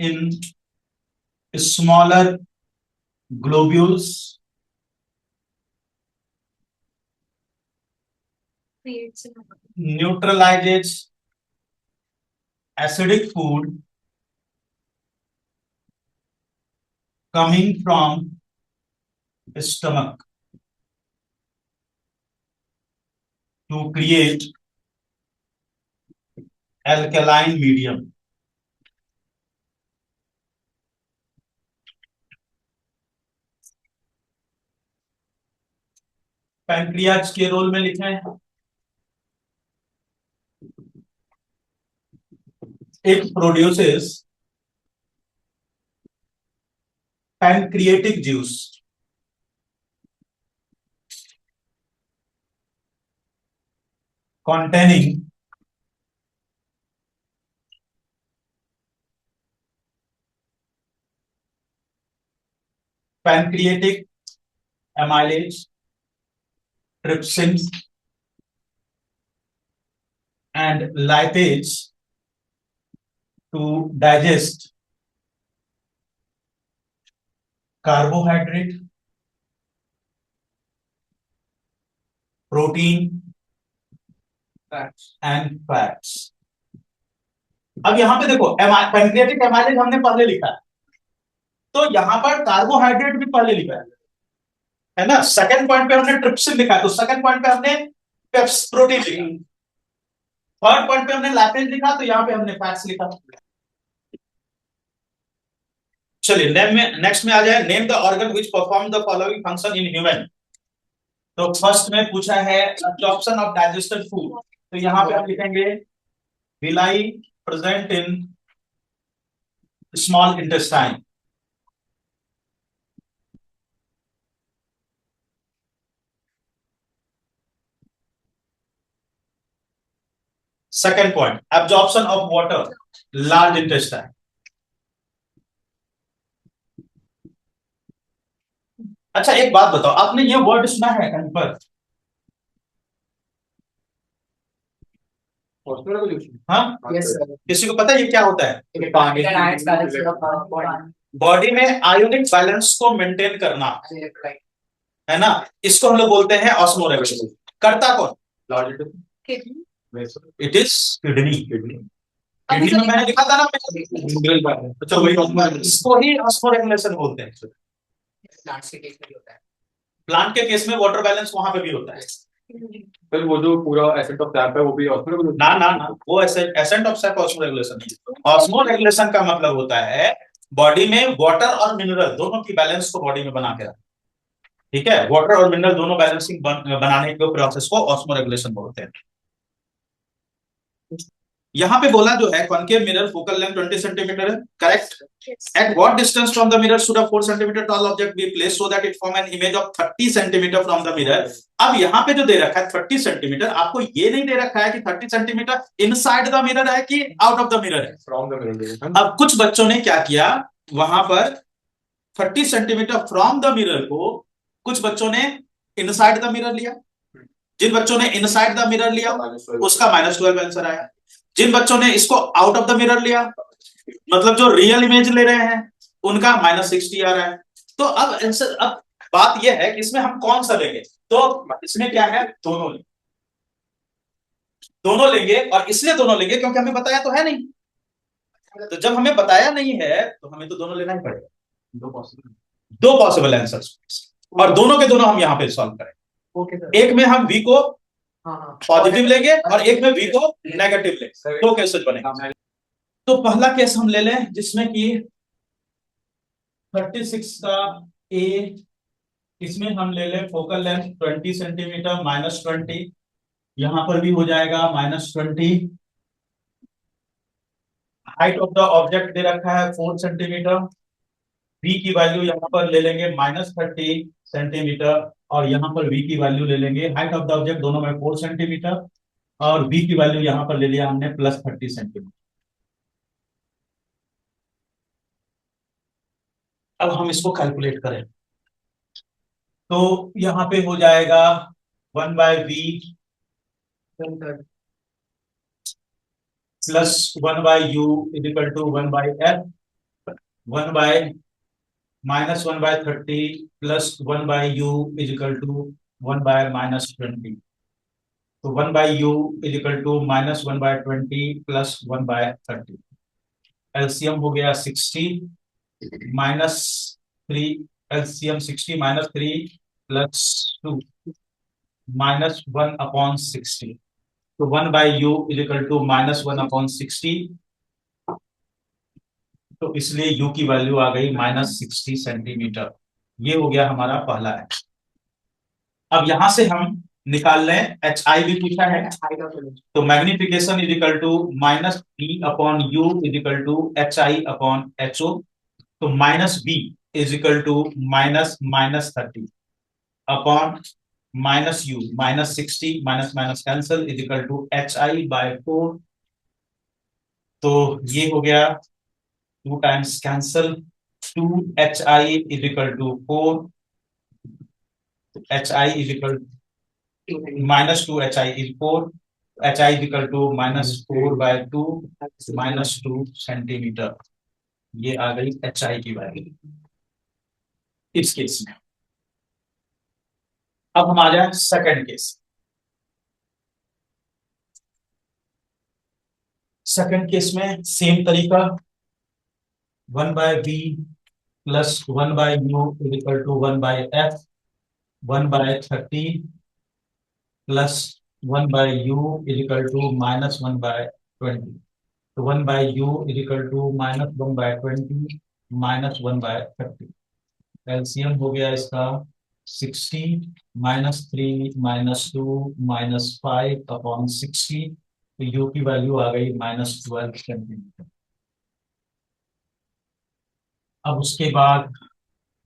in smaller globules, Creates an alkaline. neutralizes acidic food coming from stomach to create alkaline medium. Pancreas के role में लिखें, it produces pancreatic juice containing pancreatic amylase, trypsin, and lipase to digest carbohydrate, protein, and fats. अब यहां पे देखो pancreatic amylase हमने पहले लिखा है, तो यहां पर कार्बोहाइड्रेट भी पहले लिखा है ना। सेकंड पॉइंट पे हमने ट्रिप्सिन लिखा है, तो सेकंड पॉइंट पे हमने प्रोटीन लिखा। थर्ड पॉइंट पे हमने लैपेज लिखा, तो यहां पे हमने फैट्स लिखा। चलिए नेक्स्ट में आ जाए, name the organ which perform the following function in human. तो फर्स्ट में पूछा है एब्जॉर्प्शन ऑफ डाइजेस्टेड फूड, तो यहां पे हम लिखेंगे villi present in small intestine. Second point, absorption of water large intestine. अच्छा एक बात बताओ, आपने ये वर्ड सुना है कहीं पर? हाँ, किसी को पता है ये क्या होता है? बॉडी में आयोनिक बैलेंस को मेंटेन करना, है ना, इसको हम लोग बोलते हैं ऑस्मोरेगुलेशन। करता कौन? It is kidney. किडनी में मैंने लिखा था ना, तो इसको ही ऑस्मोरेगुलेशन बोलते हैं। प्लांट के केस में वाटर बैलेंस वहां पे भी होता है। फिर वो जो पूरा एसेंट ऑफ सैप है वो भी ऑस्मोरेगुलेशन? ना ना ना, वो एसेंट ऑफ सैप ऑस्मोरेगुलेशन नहीं। ऑस्मोरेगुलेशन का मतलब होता है बॉडी में वाटर और मिनरल दोनों की बैलेंस को बॉडी में बना के रखना। ठीक है, वाटर और मिनरल दोनों बैलेंसिंग बनाने के प्रोसेस को ऑस्मोरेगुलेशन बोलते हैं। यहां पे बोला जो है concave mirror focal length 20 centimetre है, correct? At what distance from the mirror should a 4 centimeter tall object be placed so that it form an image of 30 centimeter from the mirror? अब यहाँ पे जो दे रखा है 30 सेंटीमीटर, आपको ये नहीं दे रखा है कि 30 सेंटीमीटर इनसाइड द मिरर है कि आउट ऑफ द मिरर है, फ्रॉम द मिरर। अब कुछ बच्चों ने क्या किया, वहां पर 30 सेंटीमीटर फ्रॉम द मिरर को कुछ बच्चों ने इनसाइड द मिरर लिया। जिन बच्चों ने इनसाइड द मिरर लिया उसका -12 आंसर आया। जिन बच्चों ने इसको आउट ऑफ द मिरर लिया, मतलब जो रियल इमेज ले रहे हैं, उनका -60 आ रहा है। तो अब आंसर, अब बात यह है कि इसमें हम कौन सा लेंगे, तो इसमें क्या है, दोनों लेंगे। दोनों लेंगे, और इसलिए दोनों लेंगे क्योंकि हमें बताया तो है नहीं। तो जब हमें बताया नहीं है तो हमें तो दोनों लेना ही पड़ेगा। दो पॉसिबल आंसर्स, और दोनों के दोनों हम यहाँ पे सॉल्व करेंगे। एक में हम v को पॉजिटिव लेंगे और एक में v को नेगेटिव लेंगे। दो केसेस बनेंगे। तो पहला केस हम ले लें जिसमें कि 36 का a, इसमें हम ले लें फोकल लेंथ 20 सेंटीमीटर -20, यहां पर भी हो जाएगा -20, height of the object they रखा है 4 सेंटीमीटर, v की वैल्यू यहाँ पर ले लेंगे -30 सेंटीमीटर, और यहाँ पर v की वैल्यू ले लेंगे, हाइट ऑफ द ऑब्जेक्ट दोनों में 4 सेंटीमीटर और v की वैल्यू यहाँ पर ले लिया हमने +30 सेंटीमीटर। अब हम इसको कैलकुलेट करें तो यहाँ पे हो जाएगा 1/v plus 1/u equal to 1/f, 1/-1/30 plus 1/u equal to 1/-20। तो 1/u equal to -1/20 plus 1/30। LCM हो गया 60 -3, एलसीएम 60 -3 प्लस 2 -1/60। तो 1/u इक्वल टू -1/60, तो इसलिए u की वैल्यू आ गई -60 सेंटीमीटर। ये हो गया हमारा पहला है। अब यहां से हम निकाल लें एच आई भी पूछा है, तो magnification equal to -b/u equal to HI/HO। तो -b is equal to -30 upon -u -60 minus cancel is equal to HI/4। तो ये हो गया 2 times cancel, 2HI is equal to 4, HI is equal -2HI is 4, HI is equal to -4/2 -2 centimetre. ये आ गई HI की value इस केस में। अब हम आ जाए सेकंड केस। सेकंड केस में सेम तरीका, 1/v plus 1/u equal to 1/f, 1/30 plus 1/u equal to -1/20। तो 1/u इक्वल टू -1/20 -1/30। एलसीएम हो गया इसका 60 -3 -2 -5/60। तो u की वैल्यू आ गई -12 सेंटीमीटर। अब उसके बाद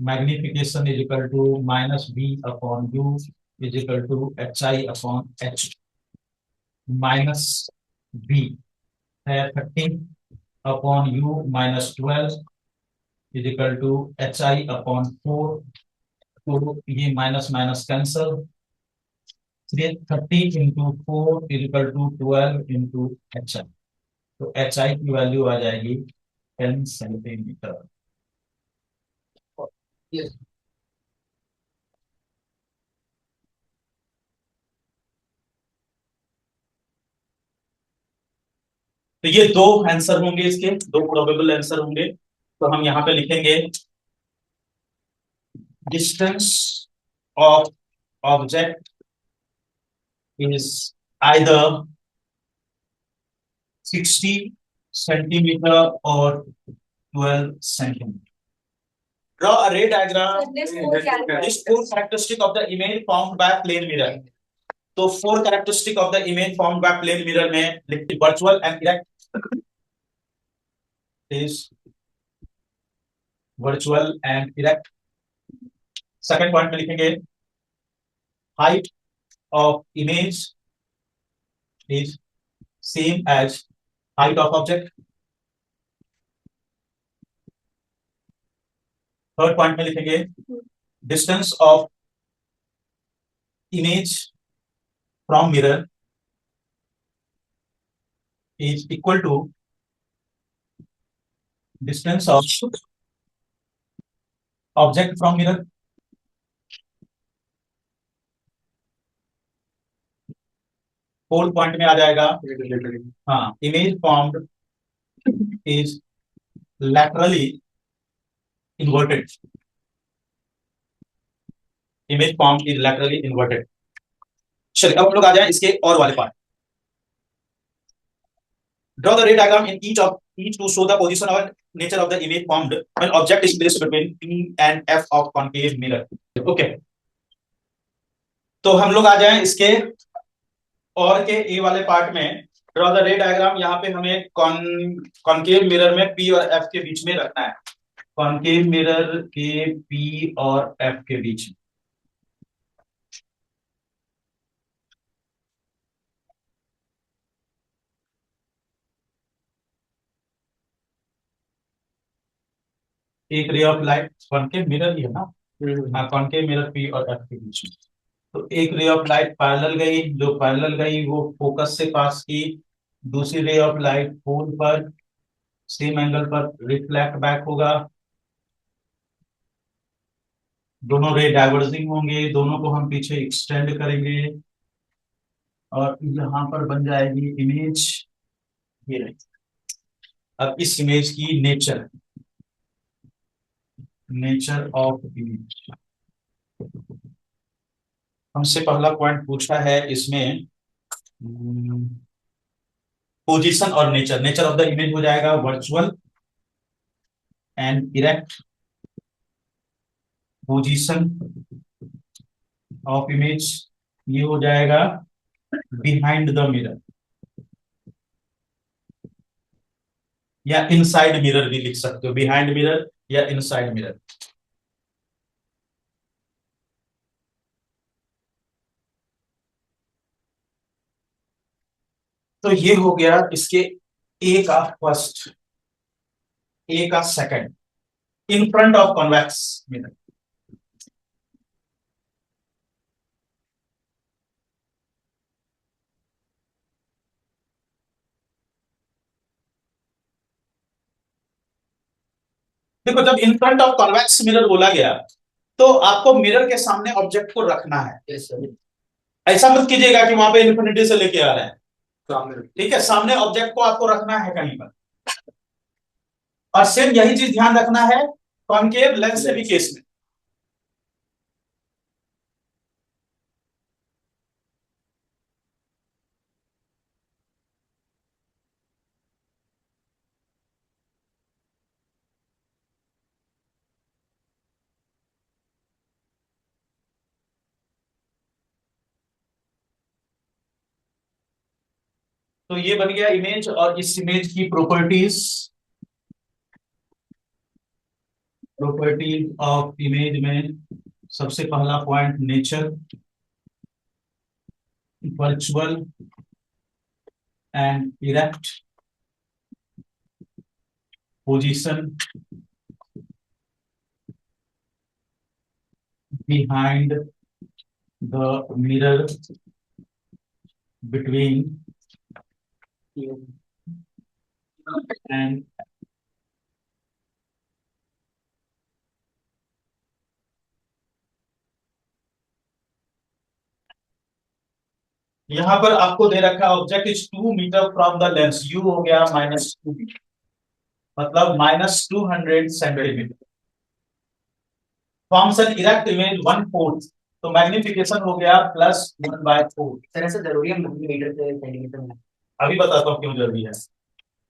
magnification is equal to -b/u is equal to HI/H। -b है 13 upon u -12 is equal to HI/4। तो ये minus minus cancel, 30 into 4 is equal to 12 into HI। तो HI की वैल्यू आ जाएगी 10 सेंटीमीटर। तो ये दो आंसर होंगे, इसके दो प्रोबेबल आंसर होंगे। तो हम यहाँ पे लिखेंगे distance of object is either 60 centimetre और 12 centimetre. Draw a ray diagram. This four characteristic of the image formed by plane mirror. तो 4 characteristic of the image formed by plane mirror में लिखते virtual and erect is virtual and erect। Second point में लिखेंगे height of image is same as height of object। Third point में लिखेंगे distance of image from mirror is equal to distance of object from mirror। Fourth point में आ जाएगा हाँ, image formed is laterally inverted. Image formed is laterally inverted. चलिए अब हम लोग आ जाए इसके और वाले part. Draw the ray diagram in each to show the position or nature of the image formed when object is placed between P and F of concave mirror। Okay, तो हम लोग आ जाएं इसके और के ए वाले पार्ट में। Draw the ray diagram. यहाँ पे हमें कॉनकेव मिरर में P और F के बीच में रखना है, कॉनकेव मिरर के P और F के बीच में। एक ray of light concave mirror ही है ना, हाँ, कॉनकेव मिरर P और F के बीच में। तो एक रे ऑफ लाइट पैरेलल गई, जो पैरेलल गई वो फोकस से पास की, दूसरी रे ऑफ लाइट पोल पर सेम एंगल पर रिफ्लेक्ट बैक होगा, दोनों रे डाइवर्जिंग होंगे, दोनों को हम पीछे एक्सटेंड करेंगे और यहां पर बन जाएगी इमेज। ये रही। अब इस इमेज की नेचर, नेचर ऑफ इमेज हमसे पहला पॉइंट पूछा है इसमें, पोजीशन और nature. Nature of the image हो जाएगा virtual and erect, position of image ये हो जाएगा बिहाइंड द मिरर, या इनसाइड मिरर भी लिख सकते हो, बिहाइंड मिरर या इनसाइड मिरर। तो ये हो गया इसके ए का फर्स्ट, ए का second, in front of convex mirror. देखो जब in front of convex mirror बोला गया तो आपको मिरर के सामने ऑब्जेक्ट को रखना है। ऐसा मत कीजिएगा कि वहां पे इन्फिनिटी से लेके आ रहे हैं, ठीक है, सामने ऑब्जेक्ट को आपको रखना है कहीं पर। और सेम यही चीज ध्यान रखना है कॉनकेव लेंस के भी केस में। तो ये बन गया इमेज, और इस इमेज की प्रॉपर्टीज, प्रॉपर्टीज ऑफ इमेज में सबसे पहला point nature, virtual and erect, position behind the mirror between and यहां पर आपको दे रखा object is 2 metre from the lens, you हो गया -2 मतलब -200 centimetre. Forms an erect image 1/4, तो मैग्निफिकेशन हो गया +1/4। सर ऐसा जरूरी है मीटर से सेंटीमीटर में? अभी बताता हूँ क्यों जरूरी है।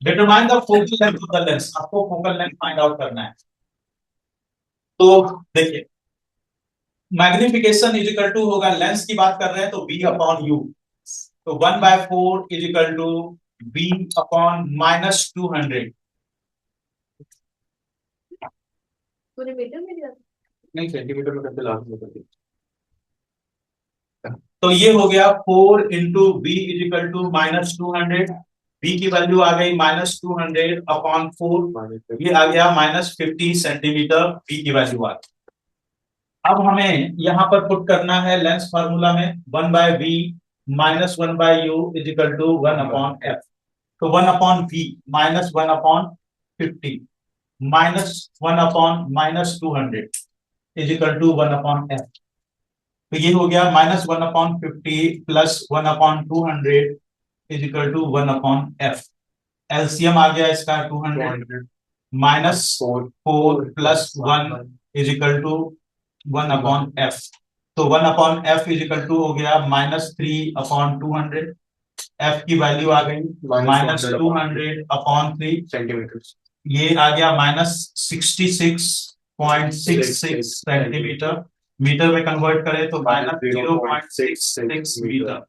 Determine the focal length of the lens, आपको फोकल लेंथ फाइंड आउट करना है। तो देखिए मैग्निफिकेशन इज इक्वल टू होगा, लेंस की बात कर रहे हैं तो b अपॉन u, तो 1/4 is equal to b upon -200। पूरे मीटर में दिया था? नहीं, सेंटीमीटर में करके लास्ट में करके। तो ये हो गया 4 into B is equal to -200, B की वैल्यू आ गई -200 अपॉन 4, ये आ गया -50 सेंटीमीटर बी की वैल्यू आ गई। अब हमें यहां पर पुट करना है लेंस फार्मूला में 1/v -1/u is equal to 1/f। तो 1/v -1/50 -1/-200 is equal to 1/f। तो ये हो गया -1/50 plus 1/200 is equal to 1/f। LCM आ गया इसका 200 -4 plus 1 is equal to 1/f। तो 1/f इज इक्वल टू हो गया -3/200, f की वैल्यू आ गई -200/3 सेंटीमीटर। ये आ गया -66.66 सेंटीमीटर। मीटर में कन्वर्ट करें तो -0.66 मीटर।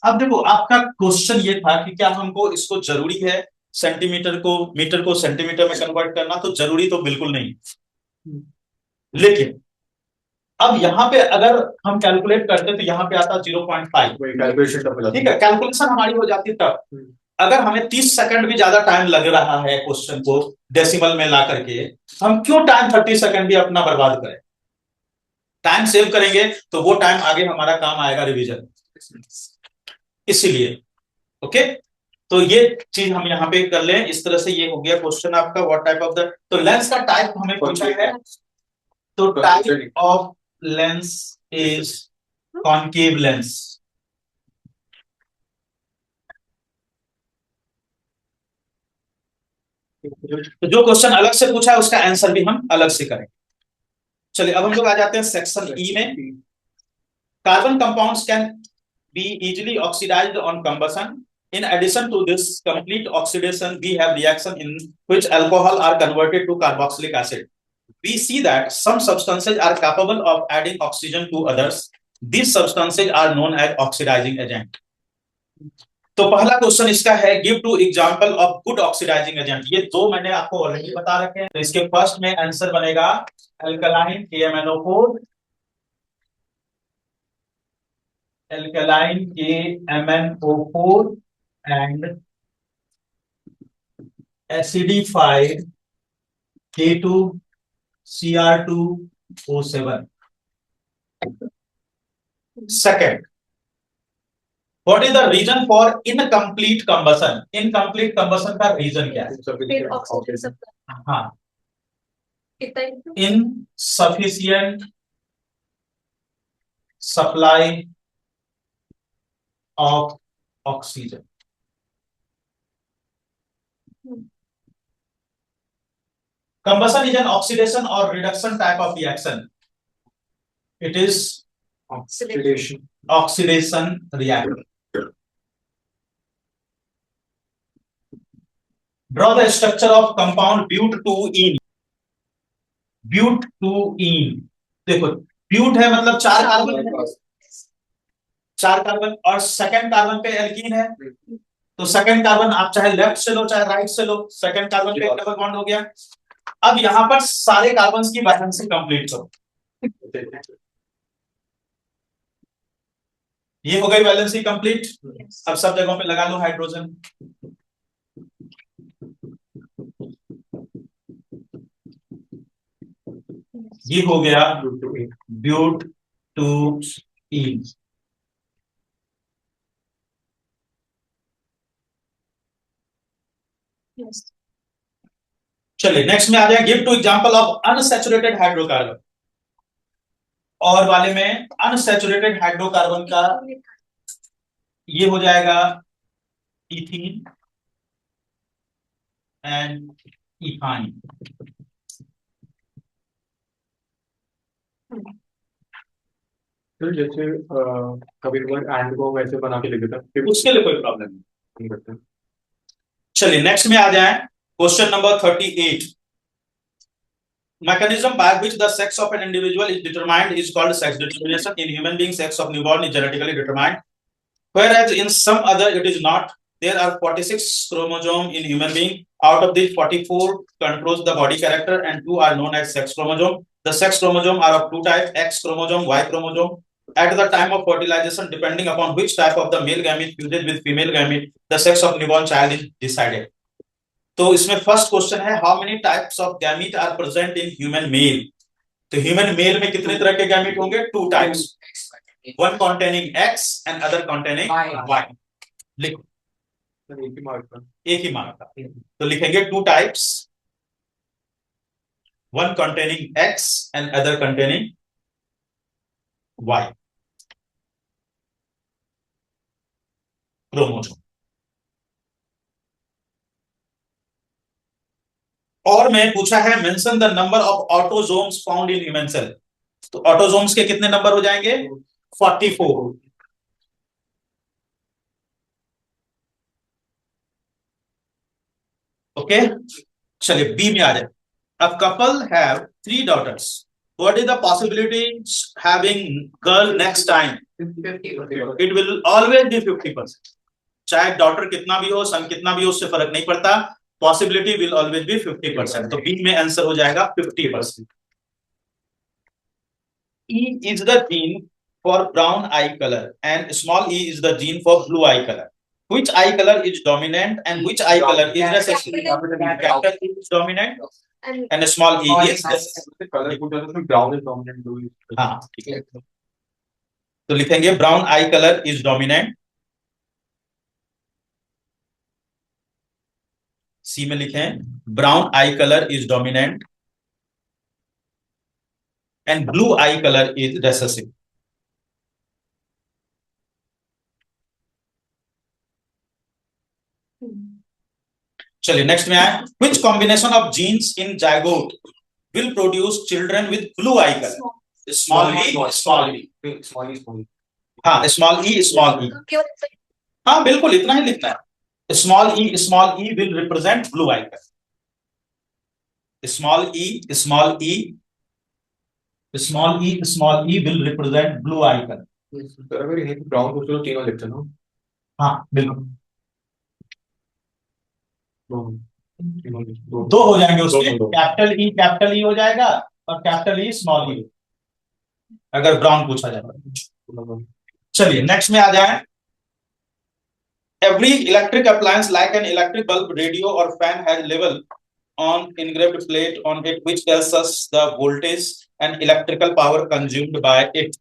अब देखो आपका क्वेश्चन ये था कि क्या हमको इसको जरूरी है सेंटीमीटर को मीटर को सेंटीमीटर में कन्वर्ट करना, तो जरूरी तो बिल्कुल नहीं, लेकिन अब यहाँ पे अगर हम कैलकुलेट करते तो यहाँ पे आता 0.5, वही कैलकुलेशन टफ हो जाती ठीक है, कैलकुलेशन हमारी हो जाती तब अगर हमें 30 सेकंड भी ज्यादा टाइम लग रहा है क्वेश्चन को डेसिमल में ला करके, हम क्यों टाइम 30 सेकंड भी अपना बर्बाद करें, टाइम सेव करेंगे तो वो टाइम आगे हमारा काम आएगा रिवीजन, इसीलिए। ओके, तो ये चीज हम यहाँ पे कर लें इस तरह से। ये हो गया क्वेश्चन आपका व्हाट टाइप ऑफ द, तो लेंस का टाइप हमें पूछा है, तो type of lens is concave lens. तो जो क्वेश्चन अलग से पूछा है उसका आंसर भी हम अलग से करेंगे। चलिए अब हम लोग आ जाते हैं सेक्शन ई में। Carbon compounds can be easily oxidised on combustion. In addition to this complete oxidation, we have reaction in which alcohol are converted to carboxylic acid. We see that some substances are capable of adding oxygen to others. These substances are known as oxidizing agent. तो पहला question इसका है give two example of good oxidising agent. ये दो मैंने आपको already बता रखे हैं, तो इसके फर्स्ट में आंसर बनेगा alkaline KMnO4, alkaline KMnO4 and acidified K2Cr2O7. Second, what is the reason for incomplete combustion? Incomplete combustion का रीजन क्या है? फिर ऑक्सीजन सप्लाई हाँ, कितना insufficient supply of oxygen. Combustion is an oxidation or reduction type of reaction. It is oxidation. oxidation reaction. Draw the structure of compound but2ene. but2ene, देखो ब्यूट है मतलब चार कार्बन है, चार कार्बन, और सेकंड कार्बन पे एल्कीन है, तो सेकंड कार्बन आप चाहे लेफ्ट से लो चाहे राइट से लो, सेकंड कार्बन पे डबल बॉन्ड हो गया। अब यहां पर सारे कार्बन की वैलेंसी कंप्लीट करो, ये हो गई वैलेंसी कंप्लीट। अब सब जगहों पे लगा लो हाइड्रोजन। ये हो गया but2ene। चलिए नेक्स्ट में आ जाए give two example of unsaturated hydrocarbon. और वाले में अनसैचुरेटेड हाइड्रोकार्बन का ये हो जाएगा इथीन एंड इथाइन। तो जैसे कभी कभार एंड को वैसे बना के लिख देता है, उसके लिए कोई प्रॉब्लम नहीं। करते हैं। चलिए नेक्स्ट में आ जाए question number 38। mechanism by which the sex of an individual is determined is called sex determination. In human beings, sex of newborn is genetically determined, whereas in some other it is not. There are 46 chromosomes in human being. Out of these, 44 controls the body character and 2 are known as sex chromosome. The sex chromosome are of two types, X chromosome, Y chromosome. At the time of fertilization, depending upon which type of the male gamete fuses with female gamete, the sex of newborn child is decided. तो इसमें first question है how many types of gamete are present in human male. तो human male में कितने तरह के gamete होंगे? Two types, one containing X and other containing Y. लिखो एक ही मार्क का, एक ही मार्क का, तो लिखेंगे two types, one containing X and other containing Y chromosome. और मैं पूछा है mention the number of autosomes found in human cell. तो ऑटोजोम्स के कितने नंबर हो जाएंगे? 44। ओके, चलिए बी में आ जाए। A couple have 3 daughters, what is the possibilities having girl next time? 50%. It will always be 50%. चाहे डॉटर कितना भी हो, सन कितना भी हो, उससे फर्क नहीं पड़ता, पॉसिबिलिटी विल ऑलवेज बी 50%. तो बी में आंसर हो जाएगा 50%. E is the gene for brown eye color and small e is the gene for blue eye color. Which eye color is dominant and which eye color is recessive? Capital E is dominant and small e is recessive. Colour पूछा था उसमें brown is dominant, blue is हाँ, ठीक है. तो लिखेंगे brown eye colour is dominant. C में लिखें brown eye colour is dominant and blue eye colour is recessive. चलिए नेक्स्ट में आए. Which combination of genes in zygote will produce children with blue eye colour? Small e small e. Small हाँ, small e small e. हाँ बिल्कुल, इतना ही लिखना है. Small E will represent blue eye colour. Small e small e small E will represent blue eye colour. Sir अगर यहीं पे ब्राउन पूछो तो तीनों लिखते हैं ना. हाँ बिल्कुल, दो दो हो जाएंगे उसमें. दो. कैपिटल ई हो जाएगा और कैपिटल ई स्मॉल ई अगर ब्राउन पूछा जाएगा. चलिए नेक्स्ट में आ जाए. Every electric appliance like an electric bulb, radio or fan has label on engraved plate on it which tells us the voltage and electrical power consumed by it.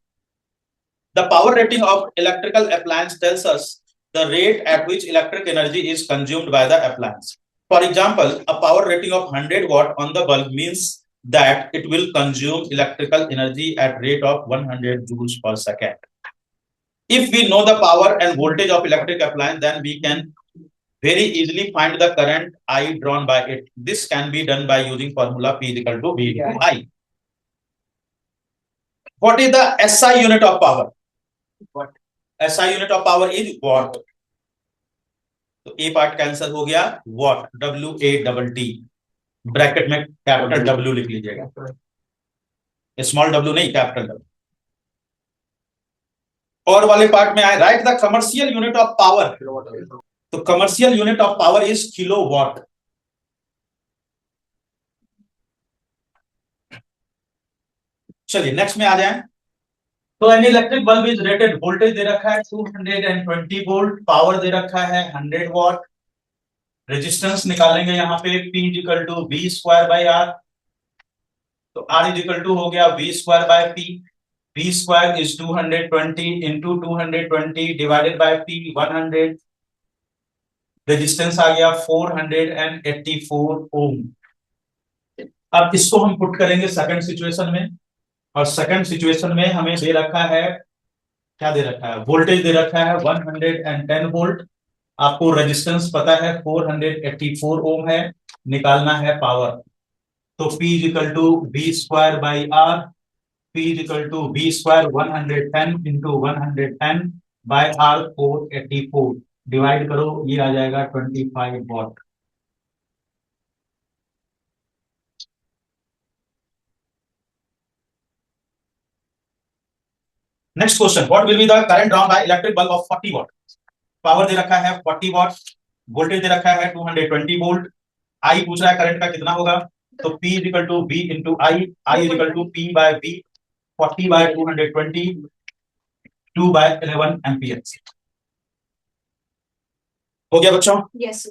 The power rating of electrical appliance tells us the rate at which electric energy is consumed by the appliance. For example, a power rating of 100 watt on the bulb means that it will consume electrical energy at rate of 100 joules per second. If we know the power and voltage of electric appliance, then we can very easily find the current I drawn by it. This can be done by using formula P is equal to V into I. What is the SI unit of power? Watt. SI unit of power is watt. तो A part cancel हो गया. watt, WATT, bracket में capital W लिख लीजिएगा, small w नहीं, capital W. और वाले part में आए. Write the commercial unit of power. तो commercial unit of power is kilowatt. चलिए नेक्स्ट में आ जाएं. तो an electric bulb is rated. Voltage दे रखा है 220 वोल्ट, पावर दे रखा है 100 वॉट. रेजिस्टेंस निकालेंगे यहाँ पे P equal to V square by R. तो R इक्वल टू हो गया V square by P. V square is 220 into 220 divided by P 100. Resistance आ गया 484 ओम. अब इसको हम पुट करेंगे सेकंड सिचुएशन में, और सेकंड सिचुएशन में हमें दे रखा है, क्या दे रखा है, वोल्टेज दे रखा है 110 वोल्ट. आपको रेजिस्टेंस पता है 484 ओम है, निकालना है पावर. तो P equal to V square by R. P is equal to V square 110 into 110 by R 484. Divide करो, ये आ जाएगा 25 watt. Next question. What will be the current drawn by electric bulb of 40 watt? Power दे रखा है 40 what, voltage दे रखा है 220 वोल्ट. आई पूछ रहा है करंट का कितना होगा. तो P is equal to V into I. I is equal to P by V. 40 by 220, 2 by 11 ampere. हो गया बच्चों? Yes, sir.